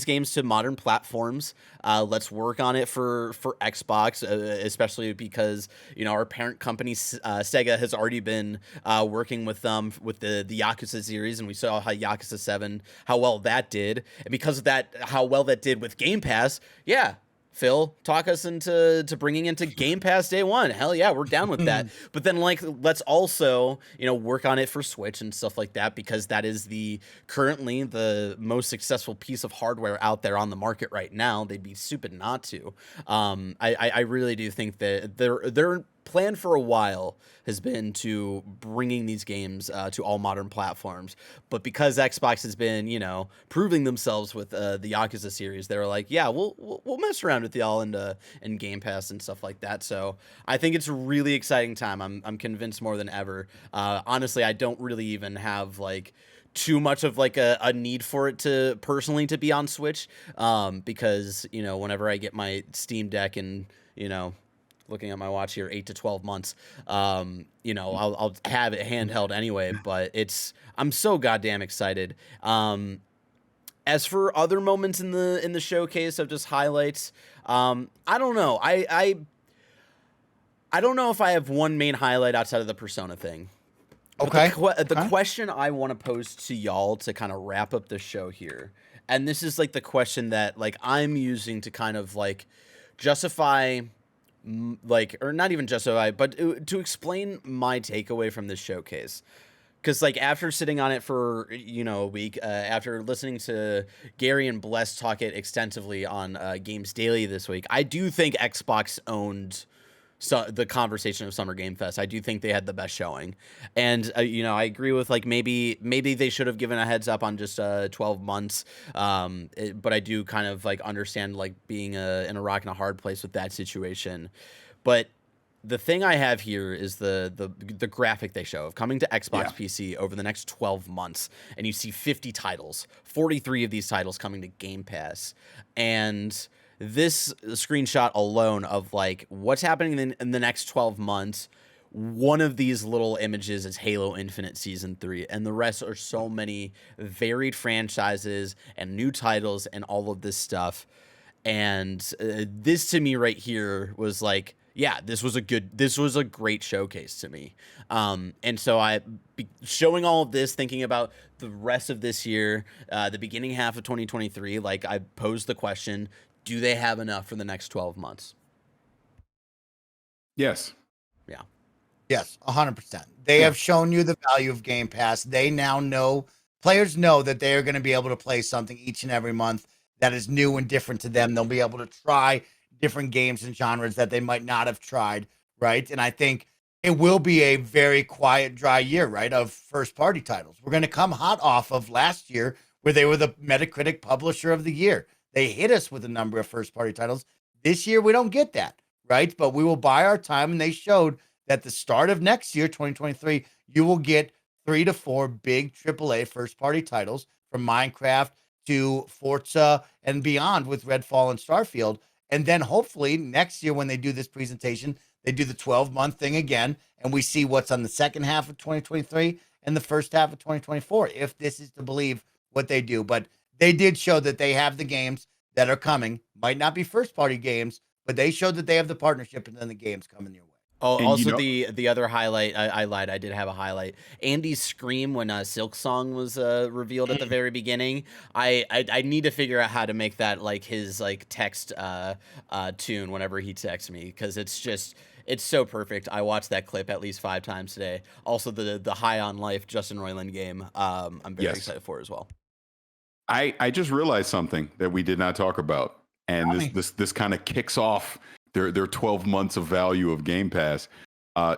games to modern platforms. Let's work on it for Xbox, especially because, you know, our parent company Sega has already been working with them with the Yakuza series, and we saw how Yakuza 7, how well that did, and because of that, how well that did with Game Pass. Yeah. Phil, talk us into bringing into Game Pass day one. Hell yeah, we're down with that. But then, like, let's also, you know, work on it for Switch and stuff like that, because that is currently the most successful piece of hardware out there on the market right now. They'd be stupid not to. I really do think that their plan for a while has been to bringing these games to all modern platforms, but because Xbox has been, you know, proving themselves with the Yakuza series, they were like, yeah, we'll mess around with y'all in Game Pass and stuff like that. So I think it's a really exciting time. I'm convinced more than ever. Honestly, I don't really even have like too much of like a need for it to personally to be on Switch, because, you know, whenever I get my Steam Deck and, you know, looking at my watch here, 8 to 12 months, you know, I'll have it handheld anyway, but I'm so goddamn excited. As for other moments in the showcase of just highlights, I don't know. I don't know if I have one main highlight outside of the Persona thing. Okay. The question I want to pose to y'all to kind of wrap up the show here, and this is like the question that like I'm using to kind of like justify, like, or not even justify, but to explain my takeaway from this showcase. Because, like, after sitting on it for, you know, a week, after listening to Gary and Bless talk it extensively on Games Daily this week, I do think Xbox owned the conversation of Summer Game Fest. I do think they had the best showing. And, you know, I agree with, like, maybe they should have given a heads up on just 12 months. But I do kind of, like, understand, like, being in a rock and a hard place with that situation. But the thing I have here is the graphic they show of coming to Xbox PC over the next 12 months. And you see 50 titles, 43 of these titles coming to Game Pass. And this screenshot alone of like what's happening in the next 12 months, one of these little images is Halo Infinite Season 3, and the rest are so many varied franchises and new titles and all of this stuff. And this to me right here was like, yeah, this was a great showcase to me. And so showing all of this, thinking about the rest of this year, the beginning half of 2023, like I posed the question, do they have enough for the next 12 months? Yes. Yeah. Yes, 100%. They have shown you the value of Game Pass. They now know, players know that they are going to be able to play something each and every month that is new and different to them. They'll be able to try different games and genres that they might not have tried, right? And I think it will be a very quiet, dry year, right, of first-party titles. We're going to come hot off of last year where they were the Metacritic Publisher of the Year. They hit us with a number of first-party titles. This year, we don't get that, right? But we will buy our time, and they showed that the start of next year, 2023, you will get 3 to 4 big AAA first-party titles from Minecraft to Forza and beyond with Redfall and Starfield. And then hopefully next year when they do this presentation, they do the 12-month thing again, and we see what's on the second half of 2023 and the first half of 2024, if this is to believe what they do. But they did show that they have the games that are coming. Might not be first-party games, but they showed that they have the partnership and then the games coming your way. Oh, And also the other highlight, I lied, I did have a highlight. Andy's scream when Silk Song was revealed at the very beginning. I need to figure out how to make that like his like text tune whenever he texts me, because it's so perfect. I watched that clip at least 5 times today. Also the High on Life Justin Roiland game, I'm very excited for as well. I just realized something that we did not talk about, and this kind of kicks off their 12 months of value of Game Pass.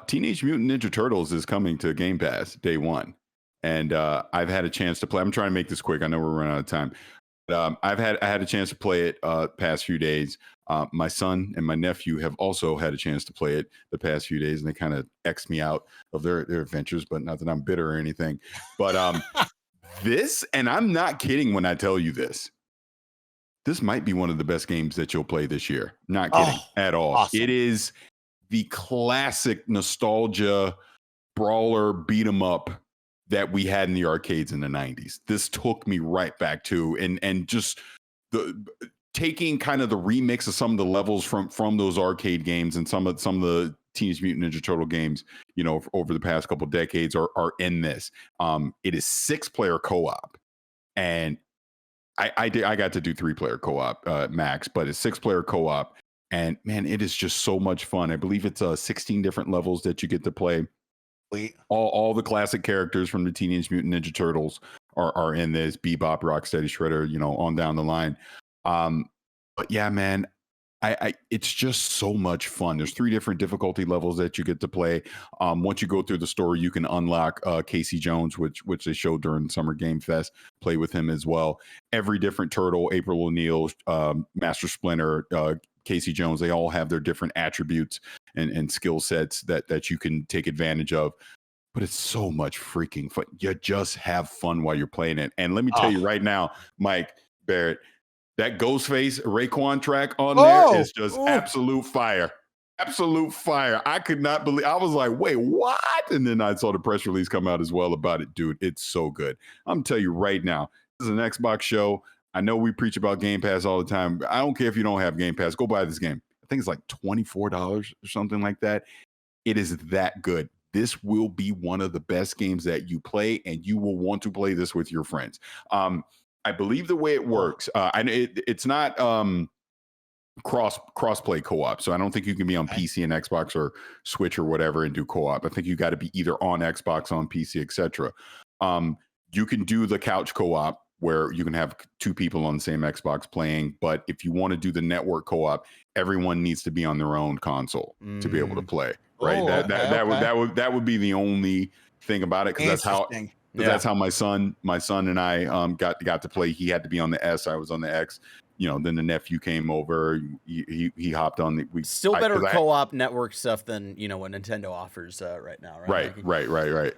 Teenage Mutant Ninja Turtles is coming to Game Pass day one, and I've had a chance to play. I'm trying to make this quick. I know we're running out of time. But, I had a chance to play it past few days. My son and my nephew have also had a chance to play it the past few days, and they kind of X'd me out of their adventures. But not that I'm bitter or anything. But this, and I'm not kidding when I tell you this might be one of the best games that you'll play this year. Not kidding at all. Awesome. It is the classic nostalgia brawler beat 'em up that we had in the arcades in the 90s. This took me right back to and just the taking kind of the remix of some of the levels from those arcade games, and some of the Teenage Mutant Ninja Turtle games, you know, over the past couple of decades are in this. It is 6-player co-op, and I got to do 3-player co-op max, but it's 6-player co-op, and man, it is just so much fun. I believe it's 16 different levels that you get to play. All the classic characters from the Teenage Mutant Ninja Turtles are in this. Bebop, Rocksteady, Shredder, you know, on down the line. But yeah, man, it's just so much fun. There's 3 different difficulty levels that you get to play. Once you go through the story, you can unlock Casey Jones, which they showed during Summer Game Fest. Play with him as well. Every different turtle, April O'Neil, Master Splinter, Casey Jones, they all have their different attributes and skill sets that you can take advantage of. But it's so much freaking fun. You just have fun while you're playing it. And let me tell you right now, Mike Barrett, that Ghostface Raekwon track on there is just absolute fire. Absolute fire. I could not believe. I was like, wait, what? And then I saw the press release come out as well about it. Dude, it's so good. I'm going to tell you right now, this is an Xbox show. I know we preach about Game Pass all the time. I don't care if you don't have Game Pass. Go buy this game. I think it's like $24 or something like that. It is that good. This will be one of the best games that you play, and you will want to play this with your friends. I believe the way it works, it's not cross-play co-op, so I don't think you can be on PC and Xbox or Switch or whatever and do co-op. I think you got to be either on Xbox, on PC, etc. You can do the couch co-op where you can have 2 people on the same Xbox playing, but if you want to do the network co-op, everyone needs to be on their own console to be able to play. Right? That would be the only thing about it, because that's how my son and I got to play. He had to be on the S, I was on the X. You know, then the nephew came over. He hopped on the. Still better co-op network stuff than, you know, what Nintendo offers right now, right? Right.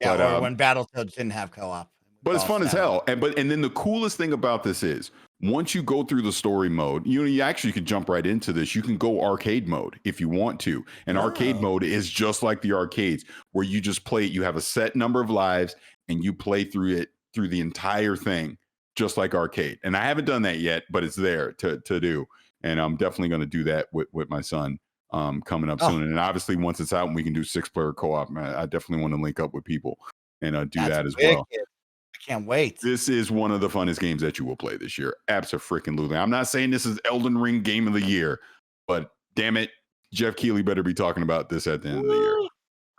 Yeah, but, when Battletoads didn't have co-op. But it's fun as hell. And then the coolest thing about this is, once you go through the story mode, you actually can jump right into this. You can go arcade mode if you want to. And arcade mode is just like the arcades, where you just play it. You have a set number of lives, and you play through the entire thing, just like arcade. And I haven't done that yet, but it's there to do. And I'm definitely going to do that with my son coming up soon. And obviously, once it's out and we can do 6-player co-op, man, I definitely want to link up with people and do that as well. I can't wait. This is one of the funnest games that you will play this year. Abso-freaking-lutely. I'm not saying this is Elden Ring game of the year, but damn it, Jeff Keighley better be talking about this at the end of the year.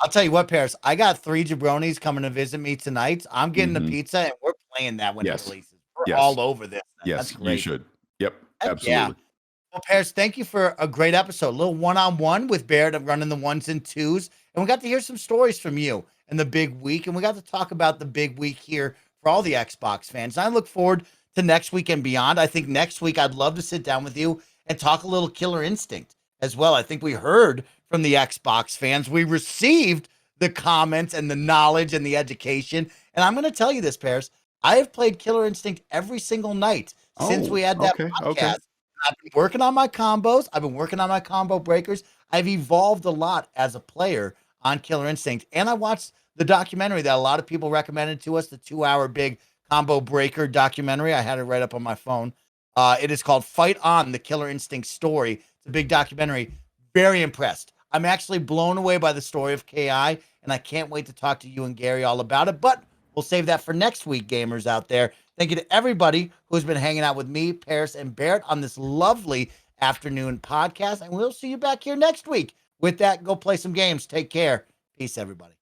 I'll tell you what, Parris, I got 3 jabronis coming to visit me tonight. I'm getting the pizza, and we're playing that when it releases. We're all over this. Yes, that's great. You should. Yep, absolutely. Yeah. Well, Parris, thank you for a great episode. A little one-on-one with Barrett running the 1s and 2s. And we got to hear some stories from you in the big week. And we got to talk about the big week here for all the Xbox fans. And I look forward to next week and beyond. I think next week I'd love to sit down with you and talk a little Killer Instinct as well. I think we heard from the Xbox fans. We received the comments and the knowledge and the education. And I'm going to tell you this, Parris. I have played Killer Instinct every single night since we had that okay, podcast. okay. I've been working on my combos. I've been working on my combo breakers. I've evolved a lot as a player on Killer Instinct. And I watched the documentary that a lot of people recommended to us, the 2-hour big combo breaker documentary. I had it right up on my phone. It is called Fight On, the Killer Instinct story. It's a big documentary. Very impressed. I'm actually blown away by the story of KI, and I can't wait to talk to you and Gary all about it. But we'll save that for next week, gamers out there. Thank you to everybody who's been hanging out with me, Parris, and Barrett on this lovely afternoon podcast. And we'll see you back here next week. With that, go play some games. Take care. Peace, everybody.